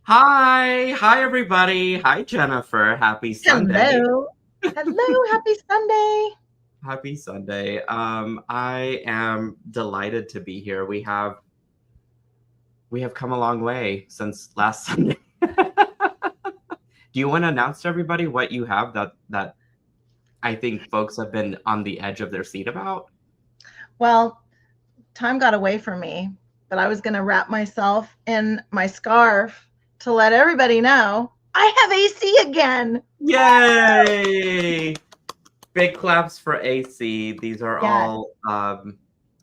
Hi everybody. Hi Jenifer. Happy Sunday. Hello. Hello. Happy Sunday. Happy Sunday. I am delighted to be here. We have come a long way since last Sunday. Do you want to announce to everybody what you have that I think folks have been on the edge of their seat about? Well, time got away from me, but I was going to wrap myself in my scarf to let everybody know I have AC again. Yay! Big claps for AC. These are Yes, all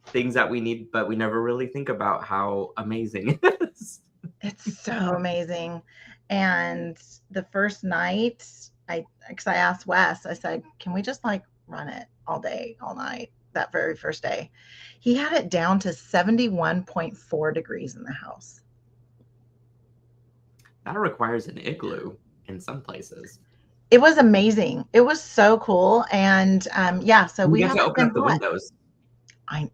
things that we need, but we never really think about how amazing it is. it's so amazing. And the first night, because I asked Wes, I said, can we just like run it all day, all night, that very first day? He had it down to 71.4 degrees in the house. That requires an igloo in some places. It was amazing. It was so cool. And yeah, so You we get to haven't open been up the hot. windows. I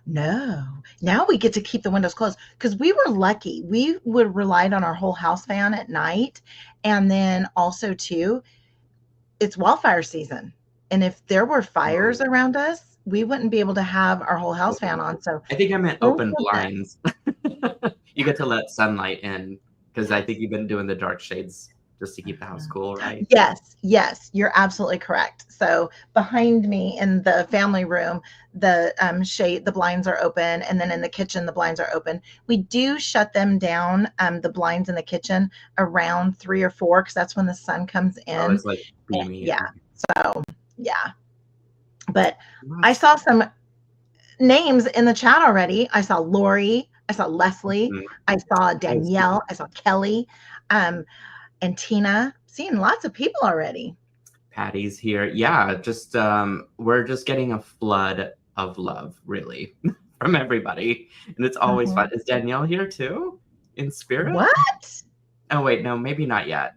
no. Now we get to keep the windows closed because we were lucky. We would relied on our whole house fan at night. And then also too, it's wildfire season. And if there were fires Oh, around us, we wouldn't be able to have our whole house fan on. So I think I meant both open of them. blinds. You get to let sunlight in because I think you've been doing the dark shades just to keep the house cool, right? Yes, yes, you're absolutely correct. So behind me in the family room, the shade, the blinds are open, and then in the kitchen, the blinds are open. We do shut them down, the blinds in the kitchen around 3 or 4, because that's when the sun comes Oh, in. it's like beamy. Yeah, so yeah. But I That's saw some names in the chat already. I saw Lori, I saw Leslie, I saw nice. Danielle, I saw Kelly, um, and Tina. Seeing lots of people already. Patty's here. Yeah, just we're just getting a flood of love, really, from everybody. And it's always fun. Mhm. Is Danielle here too? In spirit? What? Oh wait, no, maybe not yet.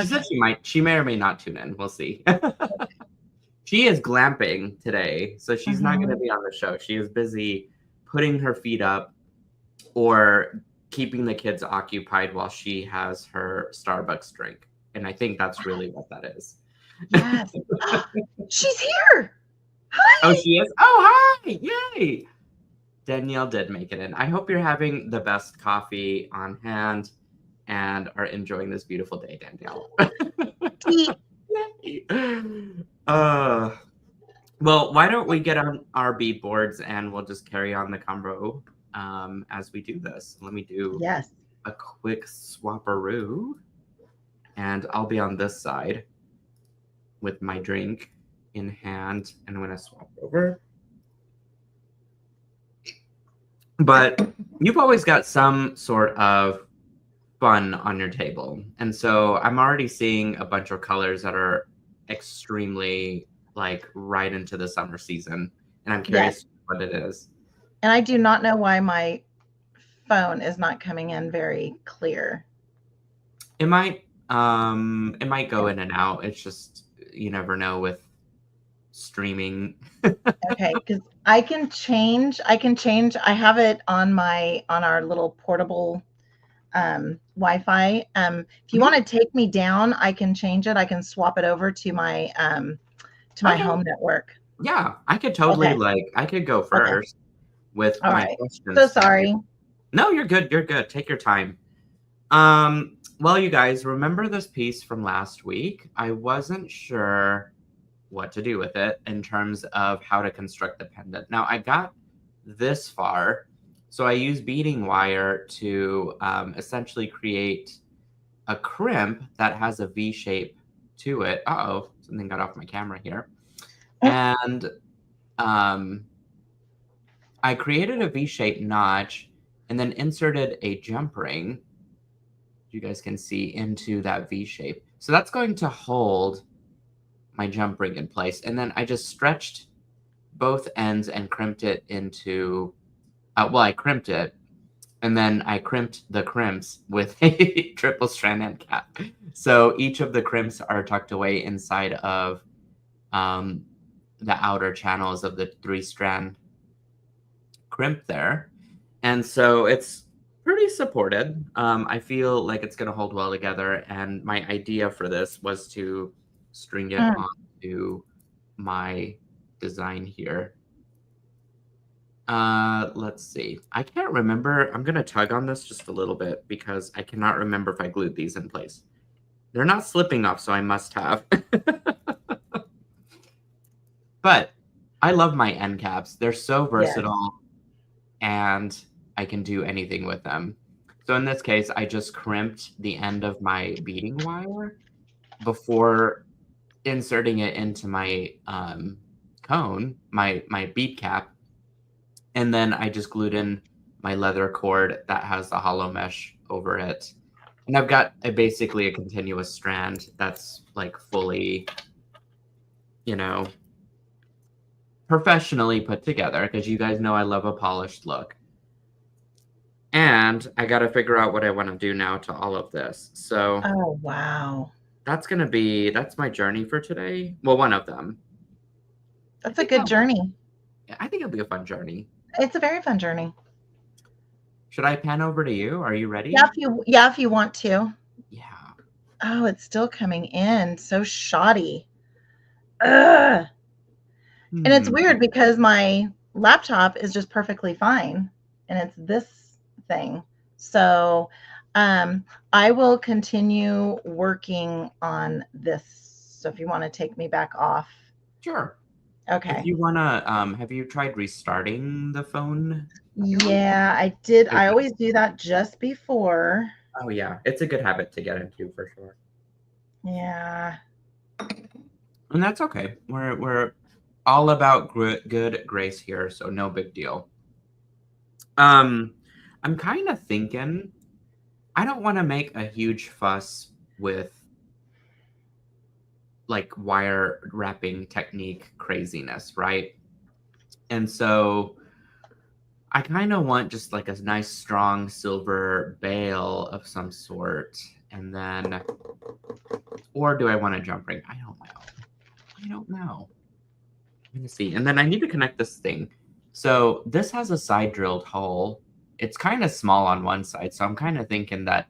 She said Okay. she may or may not tune in. We'll see. She is glamping today, so she's not going to Mhm. be on the show. She is busy putting her feet up or keeping the kids occupied while she has her Starbucks drink. And I think that's really what that is. Yes. She's here. Oh, Hi. she is? Oh, hi! Yay! Danielle did make it in. I hope you're having the best coffee on hand and are enjoying this beautiful day, Danielle. Tea. Yay! Uh, well, why don't we get on our bead boards and we'll just carry on the combo as we do this. Let me do Yes. a quick swapperoo, and I'll be on this side with my drink in hand, and I'm going to swap over. But you've always got some sort of fun on your table. And so I'm already seeing a bunch of colors that are extremely like right into the summer season. And I'm Yes. curious what it is. And I do not know why my phone is not coming in very clear. It might go Yeah. in and out. It's just you never know with streaming. Okay, because I can change. I have it on our little portable Wi-Fi. If you want Mhm. to take me down, I can change it. I can swap it over to my Okay. home network. Yeah, I could totally Okay. like I could go Okay. first with All my right. So questions to you. sorry. No, you're good. You're good. Take your time. Well, you guys, remember this piece from last week? I wasn't sure what to do with it in terms of how to construct the pendant. Now, I got this far, so I used beading wire to essentially create a crimp that has a V shape to it. Uh-oh, something got off my camera here. And um, I created a V-shaped notch and then inserted a jump ring, you guys can see, into that V shape. So that's going to hold my jump ring in place. And then I just stretched both ends and crimped it into, I crimped it and then I crimped the crimps with a triple strand end cap. So each of the crimps are tucked away inside of um, the outer channels of the 3-strand crimp there. And so it's Pretty supported. I feel like it's going to hold well together. And my idea for this was to string it onto my design here. Let's see. I can't remember. I'm going to tug on this just a little bit because I cannot remember if I glued these in place. They're not slipping off, so I must have. But I love my end caps. They're so versatile, and I can do anything with them. So in this case, I just crimped the end of my beading wire before inserting it into my cone, my bead cap. And then I just glued in my leather cord that has the hollow mesh over it. And I've got basically a continuous strand that's like fully, you know, professionally put together, because you guys know I love a polished look. And I got to figure out what I want to do now to all of this. So, oh, wow. That's my journey for today. Well, one of them. That's a good journey. I think it'll be a fun journey. It's a very fun journey. Should I pan over to you? Are you ready? Yeah, if you want to. Yeah. Oh, it's still coming in. So shoddy. Ugh. And it's weird because my laptop is just perfectly fine. And it's this thing. So I will continue working on this. So if you want to take me back off. Sure. Okay. If you want to, have you tried restarting the phone? Yeah, I did. I always do that just before. Oh, yeah. It's a good habit to get into for sure. Yeah. And that's okay. We're all about good grace here, so no big deal. I'm kind of thinking I don't want to make a huge fuss with like wire wrapping technique craziness, right? And so I kind of want just like a nice strong silver bail of some sort. And then, or do I want a jump ring? I don't know. I'm gonna see. And then I need to connect this thing. So this has a side drilled hole. It's kind of small on one side. So I'm kind of thinking that,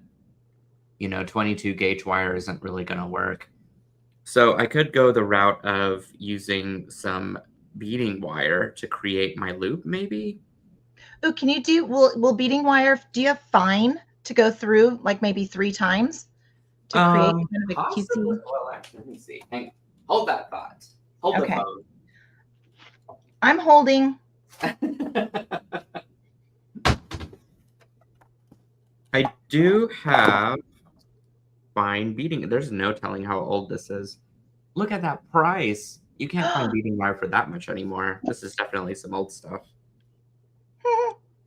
22 gauge wire isn't really going to work. So I could go the route of using some beading wire to create my loop, maybe. Oh, can you will beading wire, do you have fine to go through like maybe 3 times to create kind of a cutesy? Well, actually, let me see. Hold that thought. Hold the phone. I'm holding. I do have fine beading. There's no telling how old this is. Look at that price. You can't find beading wire for that much anymore. This is definitely some old stuff.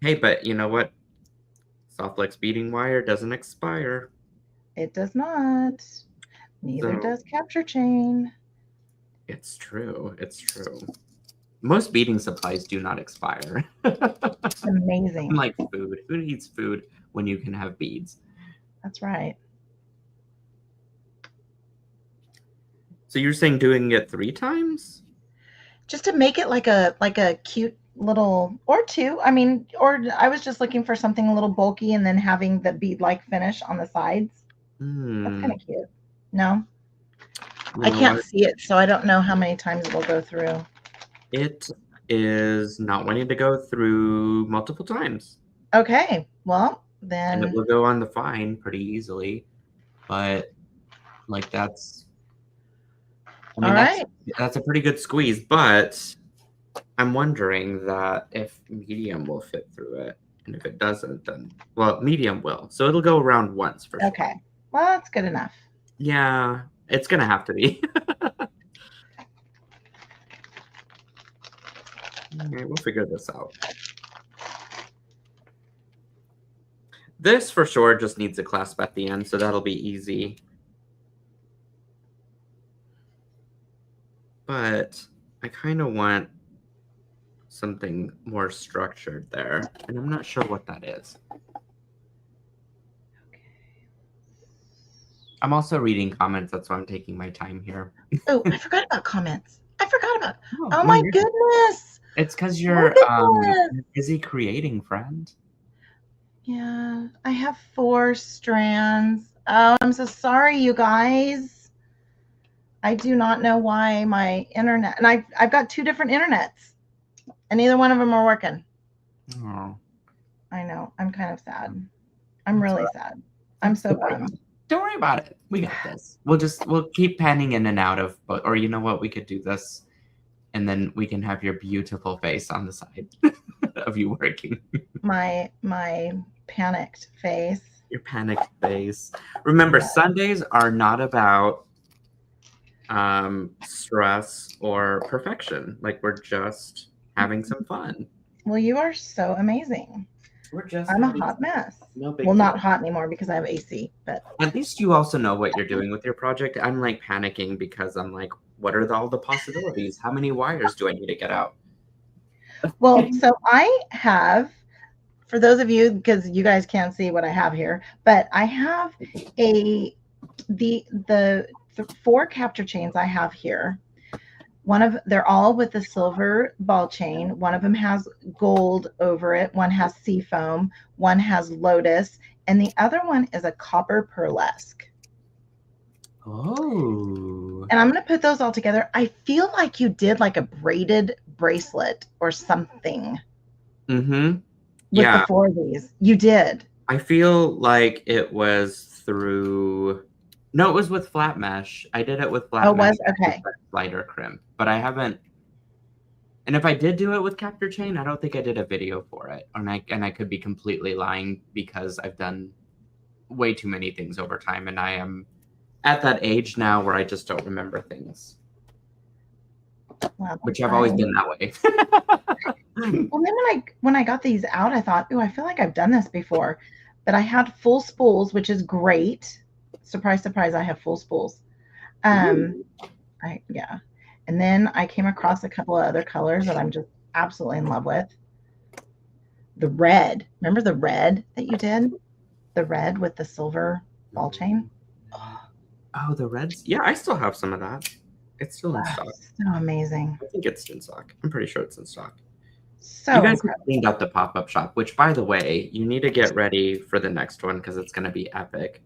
Hey, but you know what? Softflex beading wire doesn't expire. It does not. Neither does Capture Chain. It's true. It's true. Most beading supplies do not expire. Amazing. Like food. Who needs food when you can have beads? That's right. So you're saying doing it 3 times? Just to make it like a cute little, or 2. I mean, or I was just looking for something a little bulky and then having the bead-like finish on the sides. That's kind of cute. No? I can't see it, so I don't know how many times it will go through. It is not wanting to go through multiple times. Okay, well, then. And it will go on the fine pretty easily. But, like, that's a pretty good squeeze. But I'm wondering that if medium will fit through it. And if it doesn't, then, well, medium will. So it'll go around once for sure. Okay, well, that's good enough. Yeah, it's going to have to be. Okay, we'll figure this out. This for sure just needs a clasp at the end, so that'll be easy. But I kind of want something more structured there, and I'm not sure what that is. I'm also reading comments, that's why I'm taking my time here. Oh, I forgot about comments. Oh my goodness. It's because you're busy creating, friend. Yeah, I have 4 strands. Oh, I'm so sorry, you guys. I do not know why my internet, and I've got 2 different internets, and neither one of them are working. Oh, I know. I'm kind of sad. I'm that's all really right. sad. I'm so bummed. Don't worry about it. We got this. We'll keep panning in and out of, but or you know what? We could do this, and then we can have your beautiful face on the side of you working. My panicked face. Your panicked face. Remember, Sundays are not about stress or perfection. Like we're just having some fun. Well, you are so amazing. We're just I'm a having hot mess. no big Well, deal. not hot anymore because I have AC, but At least you also know what you're doing with your project. I'm like panicking because I'm like, what are all the possibilities? How many wires do I need to get out? well, so I have, for those of you, because you guys can't see what I have here, but I have the 4 capture chains I have here. They're all with the silver ball chain. One of them has gold over it. One has sea foam. One has lotus, and the other one is a copper pearlesque. Oh. And I'm going to put those all together. I feel like you did like a braided bracelet or something. Mm-hmm. With the 4 of these. You did. I feel like it was through. No, it was with flat mesh. I did it with flat mesh. Oh, was? Okay. Lighter crimp, but I haven't. And if I did do it with capture chain, I don't think I did a video for it. And I could be completely lying because I've done way too many things over time, and I am at that age now where I just don't remember things. Well, which I've always been that way. Well, then when I got these out, I thought, oh, I feel like I've done this before. But I had full spools, which is great. Surprise, surprise, I have full spools. Yeah. And then I came across a couple of other colors that I'm just absolutely in love with. The red. Remember the red that you did? The red with the silver ball chain? Oh, the reds? Yeah, I still have some of that. It's still in stock. So amazing. I think it's in stock. I'm pretty sure it's in stock. So you guys have cleaned out the pop-up shop, which, by the way, you need to get ready for the next one because it's going to be epic.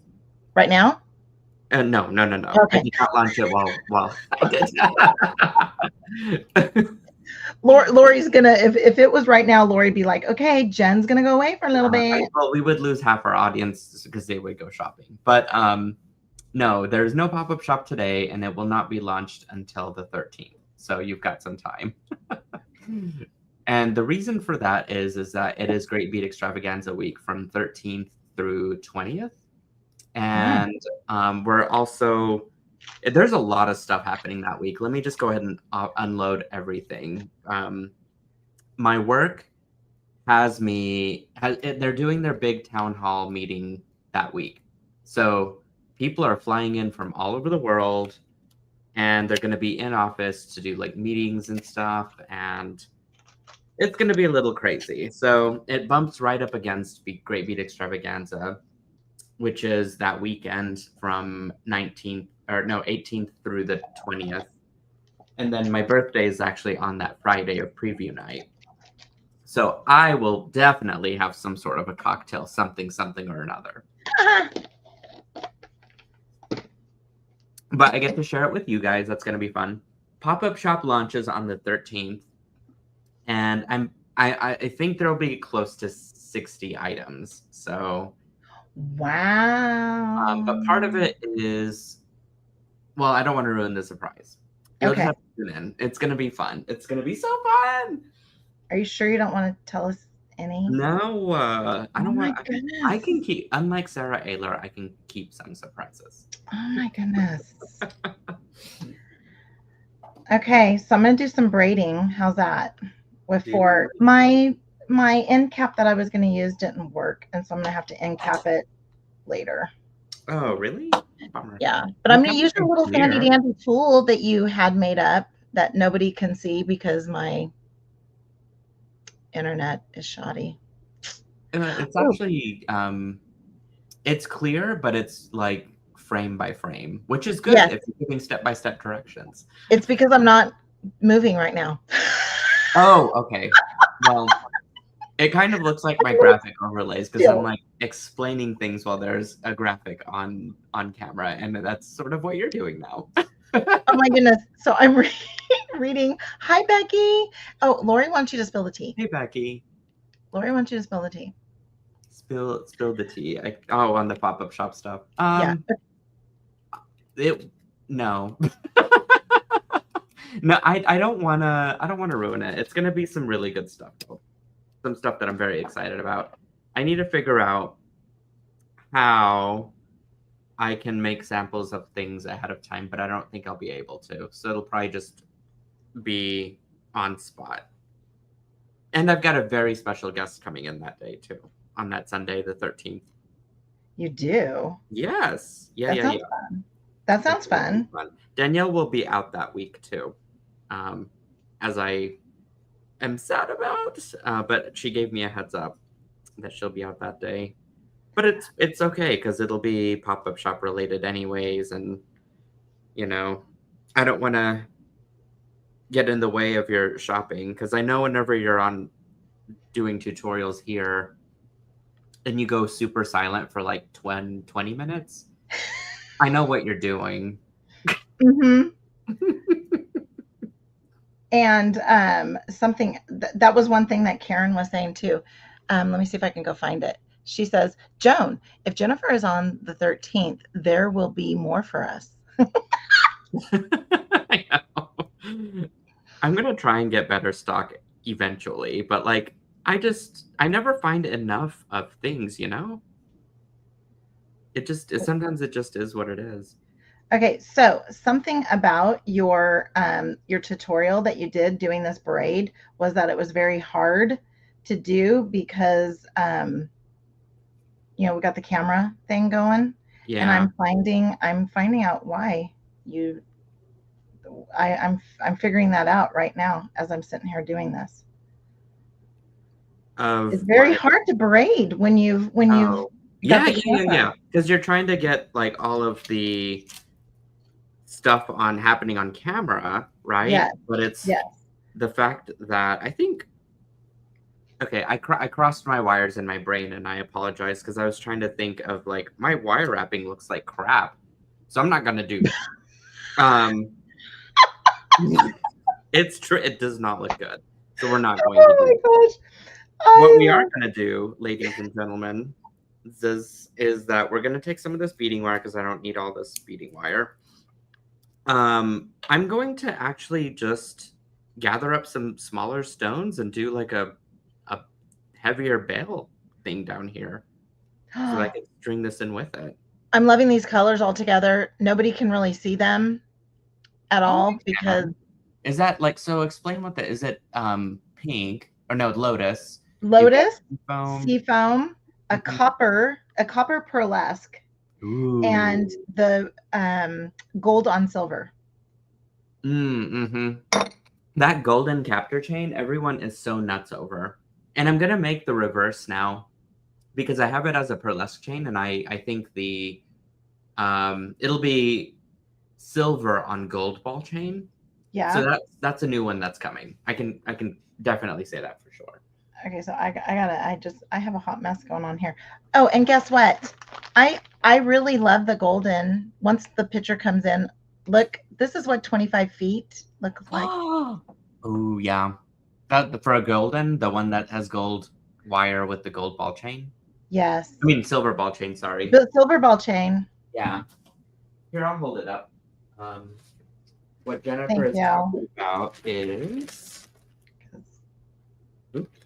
Right now? No. Okay. I did not launch it while I did. Lori's gonna, if it was right now, Lori'd be like, okay, Jen's gonna go away for a little bit. Well, we would lose half our audience because they would go shopping. But no, there's no pop-up shop today, and it will not be launched until the 13th. So you've got some time. And the reason for that is that it is Great Bead Extravaganza week from 13th through 20th. And we're also, there's a lot of stuff happening that week. Let me just go ahead and unload everything. My work has they're doing their big town hall meeting that week. So people are flying in from all over the world, and they're going to be in office to do like meetings and stuff. And it's going to be a little crazy. So it bumps right up against Great Bead Extravaganza, which is that weekend from 18th through the 20th. And then my birthday is actually on that Friday of preview night. So I will definitely have some sort of a cocktail, something or another. But I get to share it with you guys. That's going to be fun. Pop-up shop launches on the 13th. And I think there'll be close to 60 items. So wow. But part of it is, well, I don't want to ruin the surprise. You'll just have to tune in. It's gonna be fun. It's gonna be so fun. Are you sure you don't want to tell us any? No, I don't want. Goodness. I can keep, unlike Sarah Ayler, I can keep some surprises. Oh my goodness. Okay, so I'm gonna do some braiding. How's that? My end cap that I was going to use didn't work, and so I'm going to have to end cap it later. Oh, really? Bummer. Yeah, but I'm going to use a little handy dandy tool that you had made up that nobody can see because my internet is shoddy. It's actually it's clear, but it's like frame by frame, which is good if you're giving step-by-step directions. It's because I'm not moving right now. Oh, okay. Well, It kind of looks like my graphic overlays because I'm Still. like explaining things while there's a graphic on camera, and that's sort of what you're doing now. Oh my goodness. So I'm reading. Hi, Becky. Oh, Lori wants you to spill the tea. Hey, Becky. Lori wants you to spill the tea. Spill the tea. On the pop-up shop stuff. Yeah. No. No, I don't wanna ruin it. It's gonna be some really good stuff though. Some stuff that I'm very excited about. I need to figure out how I can make samples of things ahead of time, but I don't think I'll be able to. So it'll probably just be on spot. And I've got a very special guest coming in that day too, on that Sunday, the 13th. You do? Yes. Yeah, That sounds fun. That sounds fun. Danielle will be out that week too, as I am sad about, but she gave me a heads up that she'll be out that day. But it's okay because it'll be pop-up shop related anyways, and I don't want to get in the way of your shopping because I know whenever you're on doing tutorials here and you go super silent for like 20 minutes, I know what you're doing. Mm-hmm. And something that was one thing that Karen was saying too. Let me see if I can go find it. She says, Joan, if Jenifer is on the 13th, there will be more for us. I know. I'm going to try and get better stock eventually, but like, I never find enough of things, sometimes it just is what it is. Okay, so something about your tutorial that you did doing this braid was that it was very hard to do because we got the camera thing going. Yeah. And I'm finding out why I'm figuring that out right now as I'm sitting here doing this. It's very hard to braid when you've yeah, because you're trying to get like all of the stuff happening on camera, right? Yeah. But it's the fact that I think I crossed my wires in my brain, and I apologize because I was trying to think of like my wire wrapping looks like crap, so I'm not gonna do that. It's true, it does not look good, so we're not going to do it. Oh my gosh. What we are going to do, ladies and gentlemen, is that we're going to take some of this beading wire because I don't need all this beading wire. I'm going to actually just gather up some smaller stones and do like a heavier bale thing down here so that I can string this in with it. I'm loving these colors all together. Nobody can really see them at all because... Is that like, so explain what that is. It pink or no, lotus, seafoam, a copper pearlesque, and the gold on silver. That golden capture chain, everyone is so nuts over. And I'm gonna make the reverse now because I have it as a pearlesque chain, and I think the it'll be silver on gold ball chain. Yeah. So that's a new one that's coming. I can definitely say that for sure. Okay, so I have a hot mess going on here. Oh, and guess what? I really love the golden. Once the picture comes in, look, this is what 25 feet looks like. Oh yeah. That for a golden, the one that has gold wire with the gold ball chain? Yes. I mean silver ball chain, sorry. The silver ball chain. Yeah. Here, I'll hold it up. What Jenifer is talking about is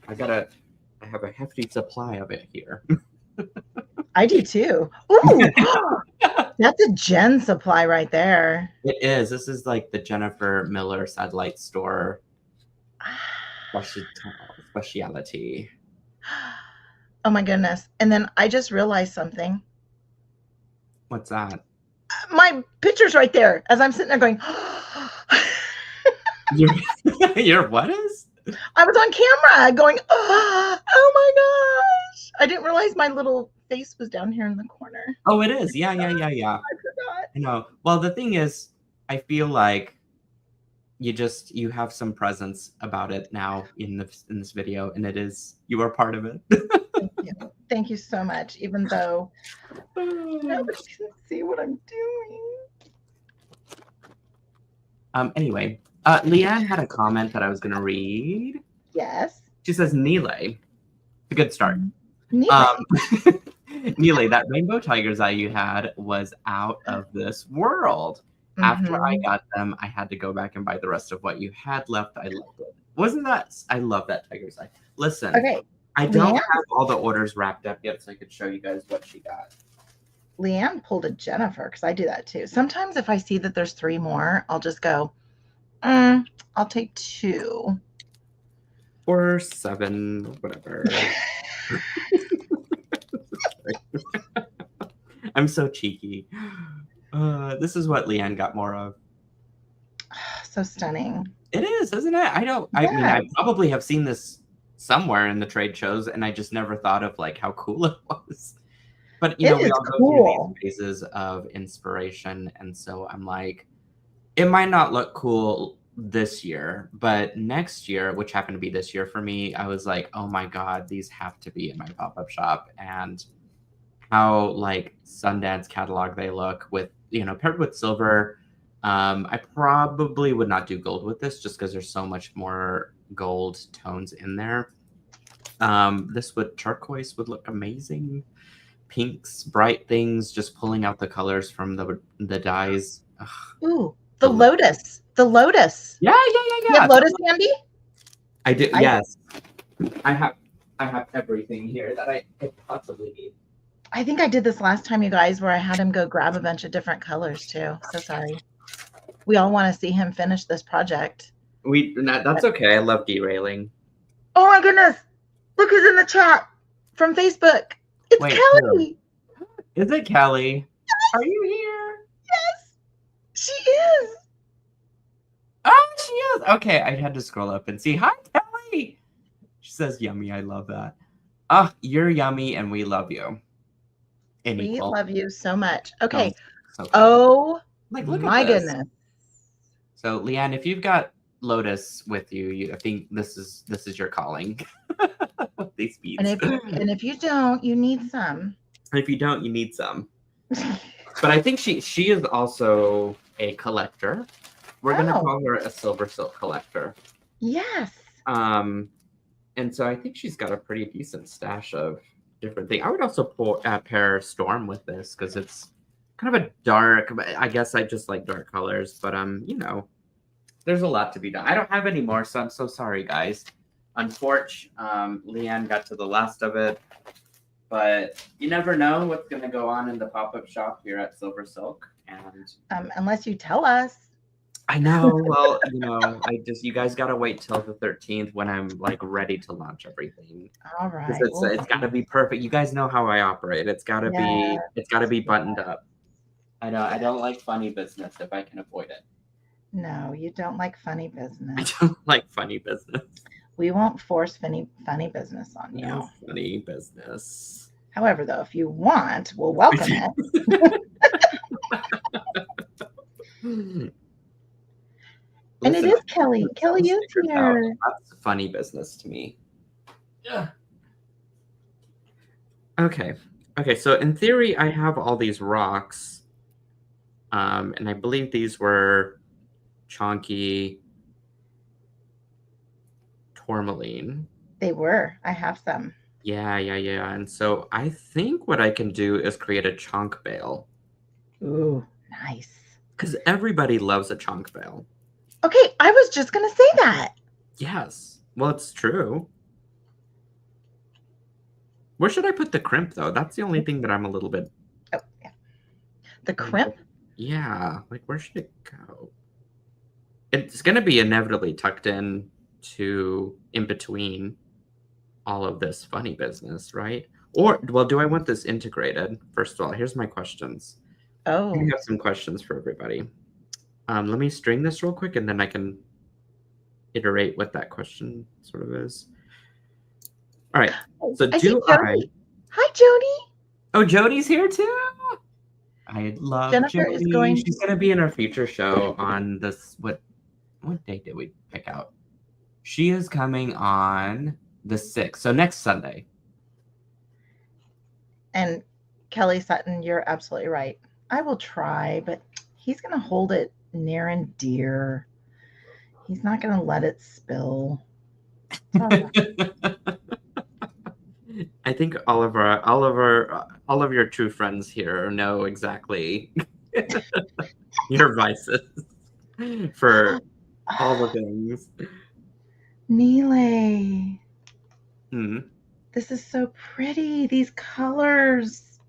I have a hefty supply of it here. I do too. Ooh, that's a Jen supply right there. It is. This is like the Jenifer Miller satellite store speciality. Oh my goodness. And then I just realized something. What's that? My picture's right there as I'm sitting there going, Your what is? I was on camera going, oh my gosh. I didn't realize my little face was down here in the corner. Oh, it is. Yeah. I forgot. I know. Well, the thing is, I feel like you have some presence about it now in this video, and you are part of it. Thank you. Thank you so much, even though nobody can see what I'm doing. Anyway, Leanne had a comment that I was going to read. Yes. She says, Nealay. It's a good start. Nealay. Nealay, that rainbow tiger's eye you had was out of this world. After I got them, I had to go back and buy the rest of what you had left. I loved it. Wasn't that? I love that tiger's eye. Listen, Okay. I don't have all the orders wrapped up yet, so I could show you guys what she got. Leanne pulled a Jenifer, because I do that too. Sometimes if I see that there's 3 more, I'll just go, I'll take 2. Or 7, whatever. I'm so cheeky. This is what Leanne got more of. So stunning. It is, isn't it? I mean, I probably have seen this somewhere in the trade shows, and I just never thought of like how cool it was. But you know, we all go through these phases of inspiration, and so I'm like, it might not look cool this year, but next year, which happened to be this year for me, I was like, oh my God, these have to be in my pop-up shop. And how like Sundance catalog they look with, you know, paired with silver. I probably would not do gold with this just because there's so much more gold tones in there. This turquoise would look amazing. Pinks, bright things, just pulling out the colors from the dyes. Ugh. Ooh, the lotus. The lotus. Yeah. You have lotus candy? I do. Yes, I have everything here that I could possibly need. I think I did this last time, you guys, where I had him go grab a bunch of different colors too. So sorry. We all want to see him finish this project. That's okay. I love derailing. Oh my goodness! Look who's in the chat from Facebook. It's Kelly. Is it Kelly? Are you here? Yes, she is. Oh, she is. Okay, I had to scroll up and see. Hi, Kelly. She says, "Yummy." I love that. Oh, you're yummy, and we love you. We love you so much. Okay. So cool. Oh, like, look my at this. goodness. So, Leanne, if you've got lotus with you, I think this is your calling. These beads. And if you don't, you need some. And if you don't, you need some. But I think she is also a collector. We're gonna call her a SilverSilk collector. Yes. And so I think she's got a pretty decent stash of different things. I would also pair Storm with this because it's kind of a dark. I guess I just like dark colors, but you know, there's a lot to be done. I don't have any more, so I'm so sorry, guys. Unfortunately, Leanne got to the last of it, but you never know what's going to go on in the pop-up shop here at SilverSilk. And unless you tell us. I know. Well, you know, you guys got to wait till the 13th when I'm like ready to launch everything. All right. It's got to be perfect. You guys know how I operate. It's got to be buttoned up. I know. I don't like funny business if I can avoid it. No, you don't like funny business. I don't like funny business. We won't force funny business on you. No funny business. However, though, if you want, we'll welcome it. And it is Kelly. Kelly is here. That's funny business to me. Yeah. Okay. So in theory, I have all these rocks, and I believe these were chonky tourmaline. They were. I have some. Yeah. And so I think what I can do is create a chonk veil. Ooh, nice. Because everybody loves a chonk veil. Okay, I was just going to say that. Yes. Well, it's true. Where should I put the crimp, though? That's the only thing that I'm a little bit... Oh, yeah. The crimp? Yeah. Like, where should it go? It's going to be inevitably tucked in between all of this funny business, right? Or, well, do I want this integrated? First of all, here's my questions. Oh. I have some questions for everybody. Let me string this real quick, and then I can iterate what that question sort of is. All right. So Hi, Jody. Oh, Jody's here too. I love Jenifer Jody. is going. She's going to be in our future show on this. What what date did we pick out? She is coming on the 6th, so next Sunday. And Kelly Sutton, you're absolutely right. I will try, but he's going to hold it near and dear. He's not going to let it spill. I think all of your true friends here know exactly your vices for all the things. Nealay. Hmm. This is so pretty. These colors.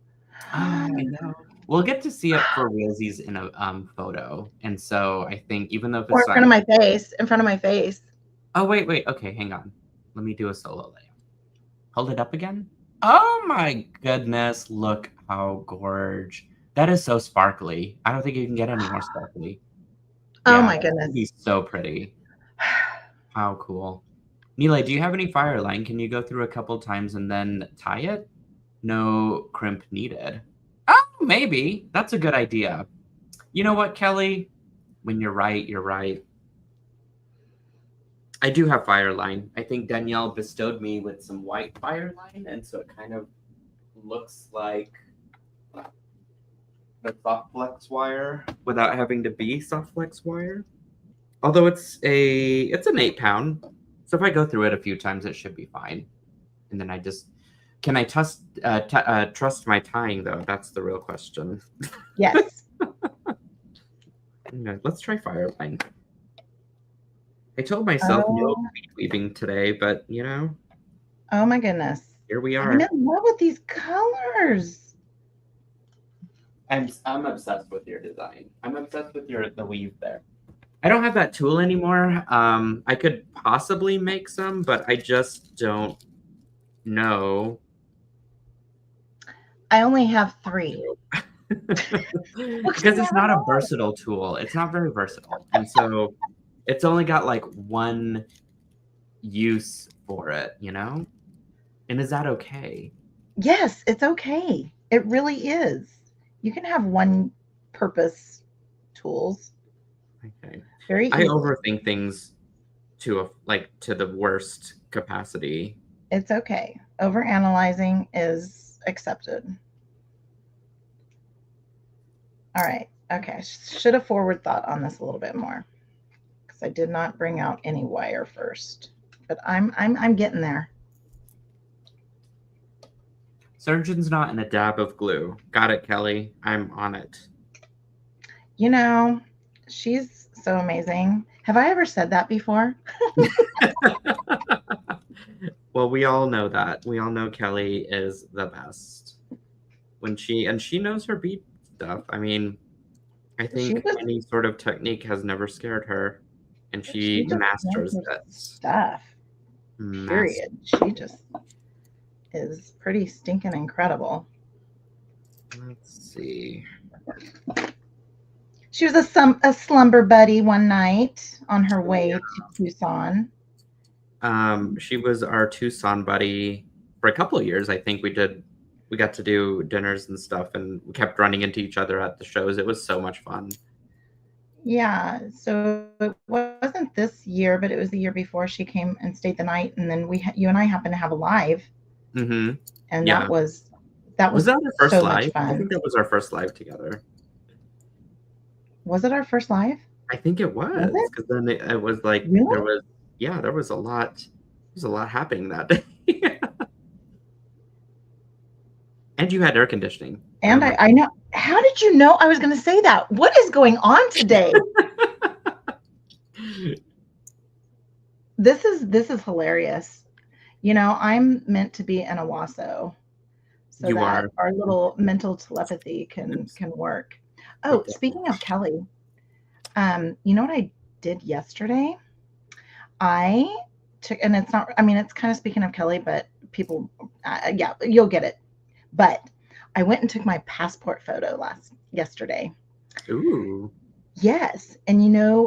I know. We'll get to see it for realsies in a photo, and so I think even though if it's Or in front of my face. In front of my face. Oh wait. Okay, hang on. Let me do a solo layout. Hold it up again. Oh my goodness! Look how gorge. That is so sparkly. I don't think you can get any more sparkly. Oh Yeah, my goodness. He's so pretty. How cool. Nealay, do you have any fire line? Can you go through a couple times and then tie it? No crimp needed. Oh, maybe. That's a good idea. You know what, Kelly? When you're right, you're right. I do have fire line. I think Danielle bestowed me with some white fire line, and so it kind of looks like the soft flex wire without having to be soft flex wire. Although it's an 8-pound, so if I go through it a few times, it should be fine. And then can I trust my tying though? That's the real question. Yes. Let's try fire line. I told myself no bead weaving today, but Oh my goodness. Here we are. I'm in love with these colors. I'm obsessed with your design. I'm obsessed with the weave there. I don't have that tool anymore. I could possibly make some, but I just don't know. I only have 3. Because it's not a versatile tool. It's not very versatile. And so it's only got like one use for it, And is that okay? Yes, it's okay. It really is. You can have one purpose tools. Okay. Very easy. I overthink things to the worst capacity. It's okay. Overanalyzing is accepted. All right. Okay. I should have forward thought on this a little bit more because I did not bring out any wire first, but I'm getting there. Surgeon's knot and a dab of glue. Got it, Kelly. I'm on it. She's so amazing. Have I ever said that before? Well, we all know that. We all know Kelly is the best. She knows her bead stuff. I mean, I think any sort of technique has never scared her, and she masters it. Stuff. Period. She just is pretty stinking incredible. Let's see. She was a slumber buddy one night on her way to Tucson. She was our Tucson buddy for a couple of years. I think we got to do dinners and stuff, and we kept running into each other at the shows. It was so much fun. Yeah, so it wasn't this year, but it was the year before she came and stayed the night, and then you and I happened to have a live. Mm-hmm. And yeah. that was our first so live? Much fun. I think that was our first live together. Was it our first live? I think it was, because then it was like really? there was a lot happening that day. And you had air conditioning. And I know. How did you know I was going to say that? What is going on today? This is hilarious. I'm meant to be an Owasso, so you that our little mental telepathy can work. Oh, speaking of Kelly, you know what I did yesterday? I took, and it's not, I mean, it's kind of speaking of Kelly, but people, yeah, you'll get it. But I went and took my passport photo yesterday. Ooh. Yes. And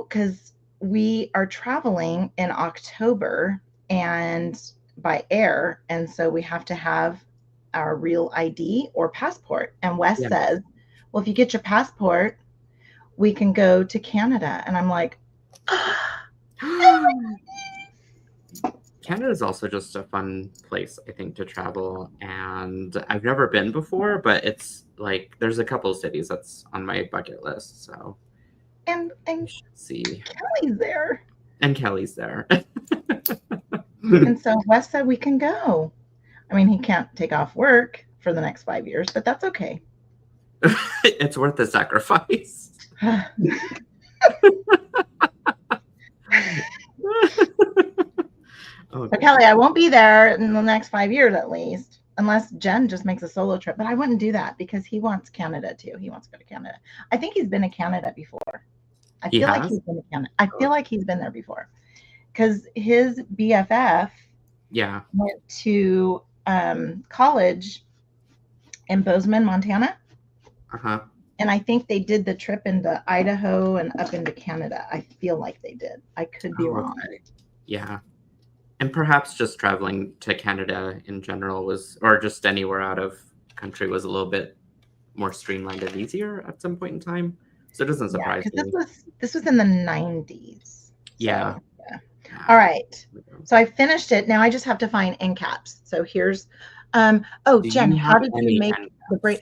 because we are traveling in October and by air. And so we have to have our real ID or passport. And Wes says, well, if you get your passport, we can go to Canada. And I'm like, Canada is also just a fun place, I think, to travel. And I've never been before, but it's like there's a couple of cities that's on my bucket list. So And we should see. Kelly's there. And Kelly's there. And so Wes said we can go. I mean, he can't take off work for the next 5 years, but that's okay. It's worth the sacrifice. So Kelly, I won't be there in the next 5 years at least, unless Jen just makes a solo trip. But I wouldn't do that because he wants Canada too. He wants to go to Canada. I think he's been to Canada before. I feel like he's been to Canada. I feel like he's been there before because his BFF went to college in Bozeman, Montana. And I think they did the trip into Idaho and up into Canada. I feel like they did. I could be wrong. Okay. Yeah. And perhaps just traveling to Canada in general was, or just anywhere out of country was a little bit more streamlined and easier at some point in time. So it doesn't surprise me. This was in the 90s. So, yeah. All right. So I finished it. Now I just have to find end caps. So here's, Jen, how did you make the braid?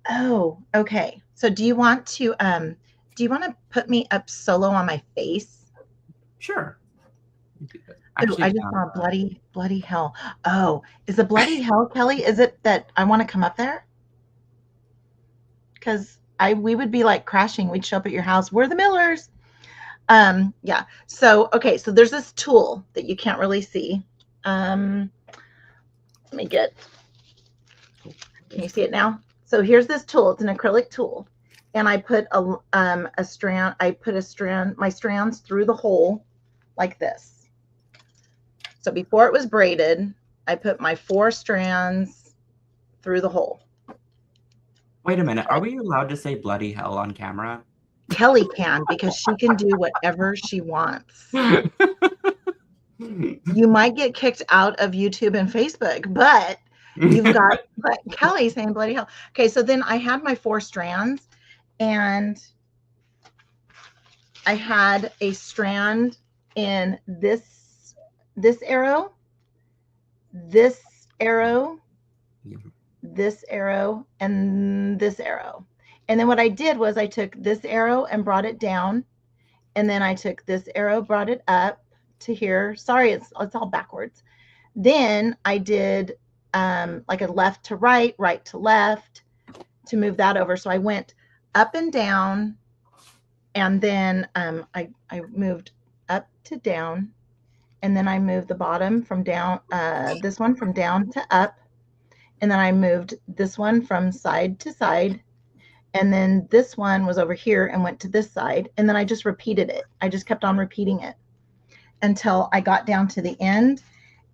Oh, okay. So do you want to put me up solo on my face? Sure. Actually, I just saw bloody hell. Oh, is the bloody hell, Kelly? Is it that I want to come up there? Because we would be like crashing. We'd show up at your house. We're the Millers. Yeah. So, okay. So there's this tool that you can't really see. Let me get, can you see it now? So here's this tool. It's an acrylic tool. And I put my strands through the hole like this. So before it was braided, I put my 4 strands through the hole. Wait a minute. Are we allowed to say bloody hell on camera? Kelly can, because she can do whatever she wants. You might get kicked out of YouTube and Facebook, but you've got Kelly saying bloody hell. Okay, so then I had my 4 strands, and I had a strand in this arrow, this arrow, this arrow, and this arrow. And then what I did was I took this arrow and brought it down, and then I took this arrow, brought it up to here. Sorry, it's all backwards. Then I did like a left to right, right to left to move that over. So I went up and down, and then I moved up to down, and then I moved the bottom from down, this one from down to up, and then I moved this one from side to side, and then this one was over here and went to this side, and then I just repeated it. I just kept on repeating it until I got down to the end,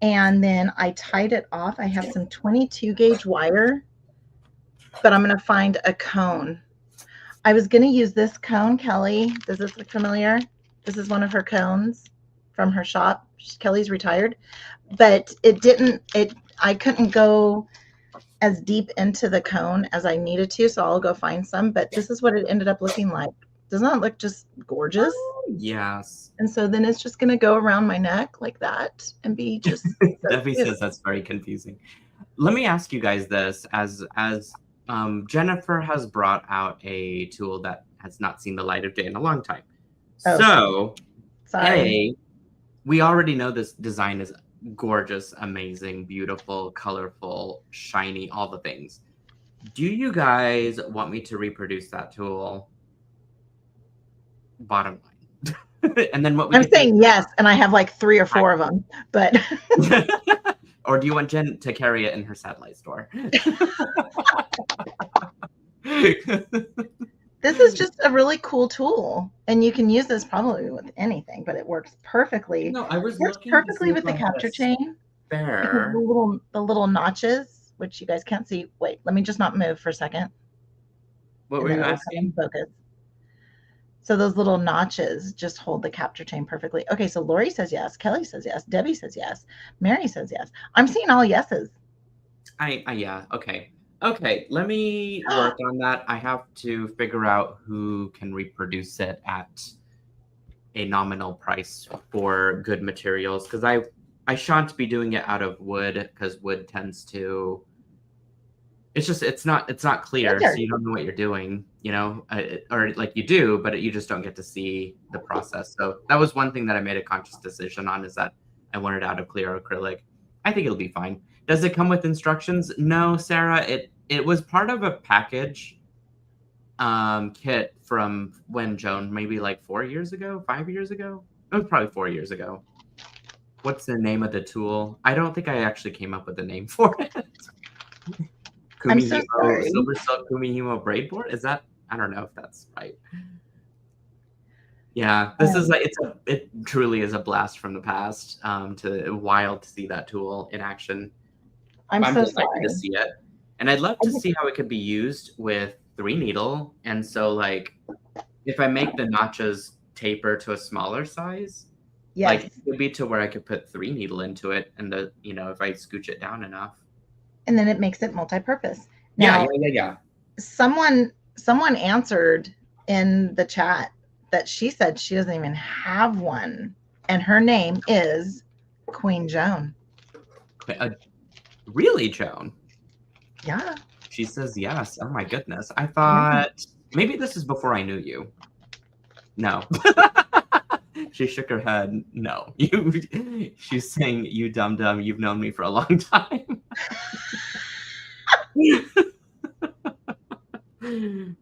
and then I tied it off. I have some 22 gauge wire, but I'm going to find a cone. I was going to use this cone, Kelly. Does this look familiar? This is one of her cones from her shop. Kelly's retired, but I couldn't go as deep into the cone as I needed to, so I'll go find some, but this is what it ended up looking like. Doesn't that look just gorgeous? Yes. And so then it's just going to go around my neck like that and be just Debbie says that's very confusing. Let me ask you guys this, as Jenifer has brought out a tool that has not seen the light of day in a long time. So, sorry. We already know this design is gorgeous, amazing, beautiful, colorful, shiny, all the things. Do you guys want me to reproduce that tool? Bottom line. And then what I'm saying yes, and I have like 3 or 4 of them, but or do you want Jen to carry it in her satellite store? This is just a really cool tool, and you can use this probably with anything, but it works perfectly. No, I was looking perfectly with the capture chain. Fair. The little notches, which you guys can't see. Wait, let me just not move for a second. What were you asking? Focus. So those little notches just hold the capture chain perfectly. Okay, so Lori says yes. Kelly says yes. Debbie says yes. Mary says yes. I'm seeing all yeses. Yeah. Okay. Okay, let me work on that. I have to figure out who can reproduce it at a nominal price for good materials, because I shan't be doing it out of wood, because wood tends to, it's not clear, so you don't know what you're doing, you know, or like you do, but you just don't get to see the process. So that was one thing that I made a conscious decision on, is that I wanted out of clear acrylic. I think it'll be fine. Does it come with instructions? No, Sarah. It was part of a package kit from when, Joan, maybe like 4 years ago, 5 years ago. It was probably 4 years ago. What's the name of the tool? I don't think I actually came up with a name for it. I'm so sorry. SilverSilk Kumihimo braid board. Is that? I don't know if that's right. Yeah, this is like it truly is a blast from the past. Wild to see that tool in action. I'm so just sorry to see it, and I'd love to see how it could be used with 3 needle. And so, like, if I make the notches taper to a smaller size, like it would be to where I could put 3 needle into it, and if I scooch it down enough. And then it makes it multi-purpose. Now, yeah. Someone answered in the chat that she said she doesn't even have one, and her name is Queen Joan. Really, Joan? Yeah. She says yes. Oh my goodness. I thought maybe this is before I knew you. No. She shook her head. No. She's saying, you dum-dum, you've known me for a long time.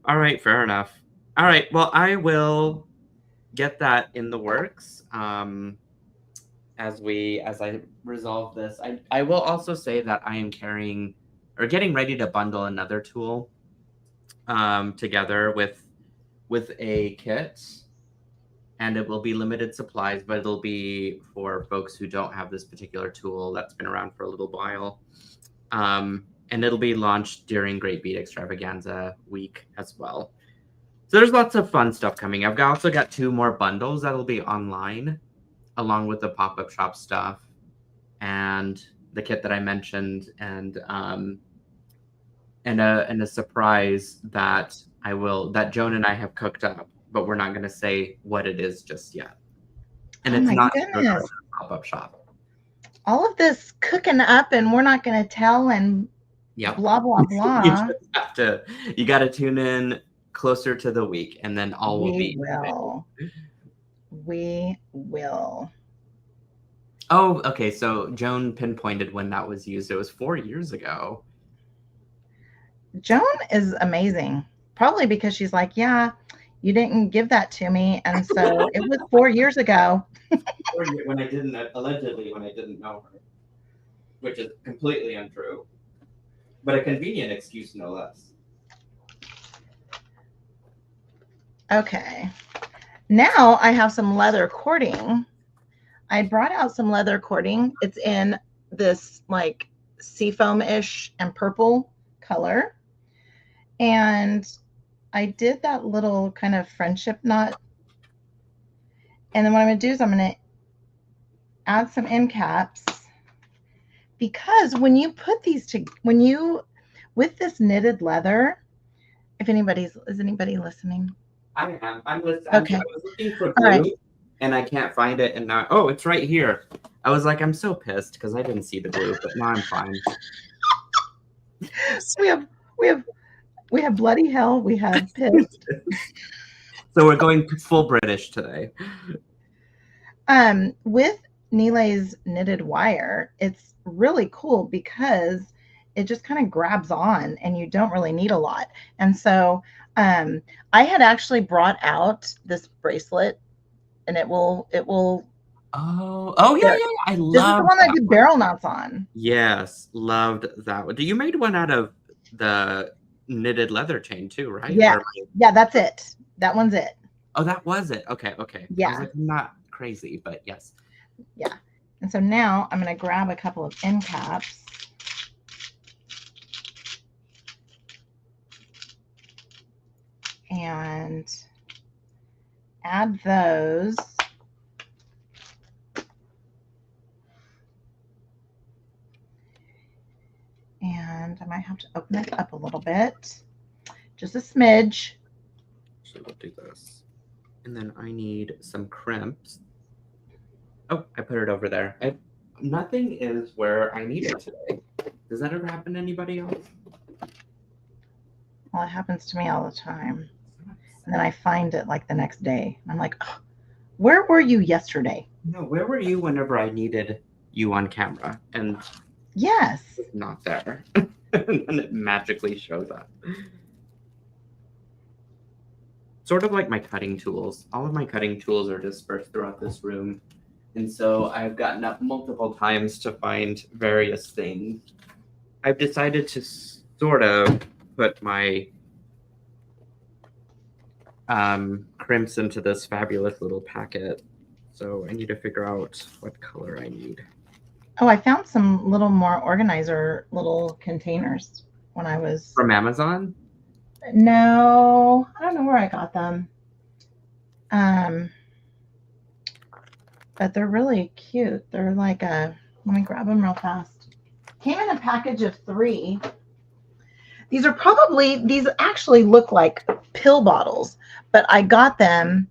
All right, fair enough. All right, well, I will get that in the works as I resolve this. I will also say that I am carrying or getting ready to bundle another tool together with a kit, and it will be limited supplies, but it'll be for folks who don't have this particular tool that's been around for a little while. And it'll be launched during Great Bead Extravaganza week as well. So there's lots of fun stuff coming. I've also got 2 more bundles that'll be online, along with the pop-up shop stuff and the kit that I mentioned, and a surprise that Joan and I have cooked up, but we're not going to say what it is just yet. And it's not a pop-up shop. All of this cooking up, and we're not going to tell, and blah blah blah. You got to tune in closer to the week, and then all will be. We will. Oh, okay. So Joan pinpointed when that was used. It was 4 years ago. Joan is amazing. Probably because she's like, yeah, you didn't give that to me, and so it was 4 years ago. When I didn't know her, which is completely untrue, but a convenient excuse no less. Okay, now I have some leather cording. I brought out some leather cording. It's in this like seafoam-ish and purple color, and I did that little kind of friendship knot. And then what I'm going to do is I'm going to add some end caps, because when you put these with this knitted leather, is anybody listening? I am. I'm listening. Okay. I was looking for glue, and I can't find it. And now, oh, it's right here. I was like, I'm so pissed because I didn't see the glue, but now I'm fine. We have bloody hell. We have pissed. So we're going full British today. With Nealay's knitted wire, it's really cool because it just kind of grabs on, and you don't really need a lot. And so I had actually brought out this bracelet, and it will. Oh yeah. I love this is the one that I did barrel knots on. Yes, loved that one. You made one out of the knitted leather chain too, right? Yeah, yeah, that's it. That one's it. Oh, that was it. Okay. Yeah, I was like, not crazy, but yes. Yeah, and so now I'm going to grab a couple of end caps. And add those. And I might have to open it up a little bit. Just a smidge. So we'll do this. And then I need some crimps. Oh, I put it over there. Nothing is where I need it today. Does that ever happen to anybody else? Well, it happens to me all the time. And then I find it like the next day. I'm like, oh, where were you yesterday? No, where were you whenever I needed you on camera? And yes, it's not there. And then it magically shows up. Sort of like my cutting tools. All of my cutting tools are dispersed throughout this room. And so I've gotten up multiple times to find various things. I've decided to sort of put my crimps into this fabulous little packet. So I need to figure out what color I need. Oh, I found some little more organizer little containers when I was... From Amazon? No, I don't know where I got them. But they're really cute. They're like let me grab them real fast. Came in a package of 3. These actually look like pill bottles, but I got them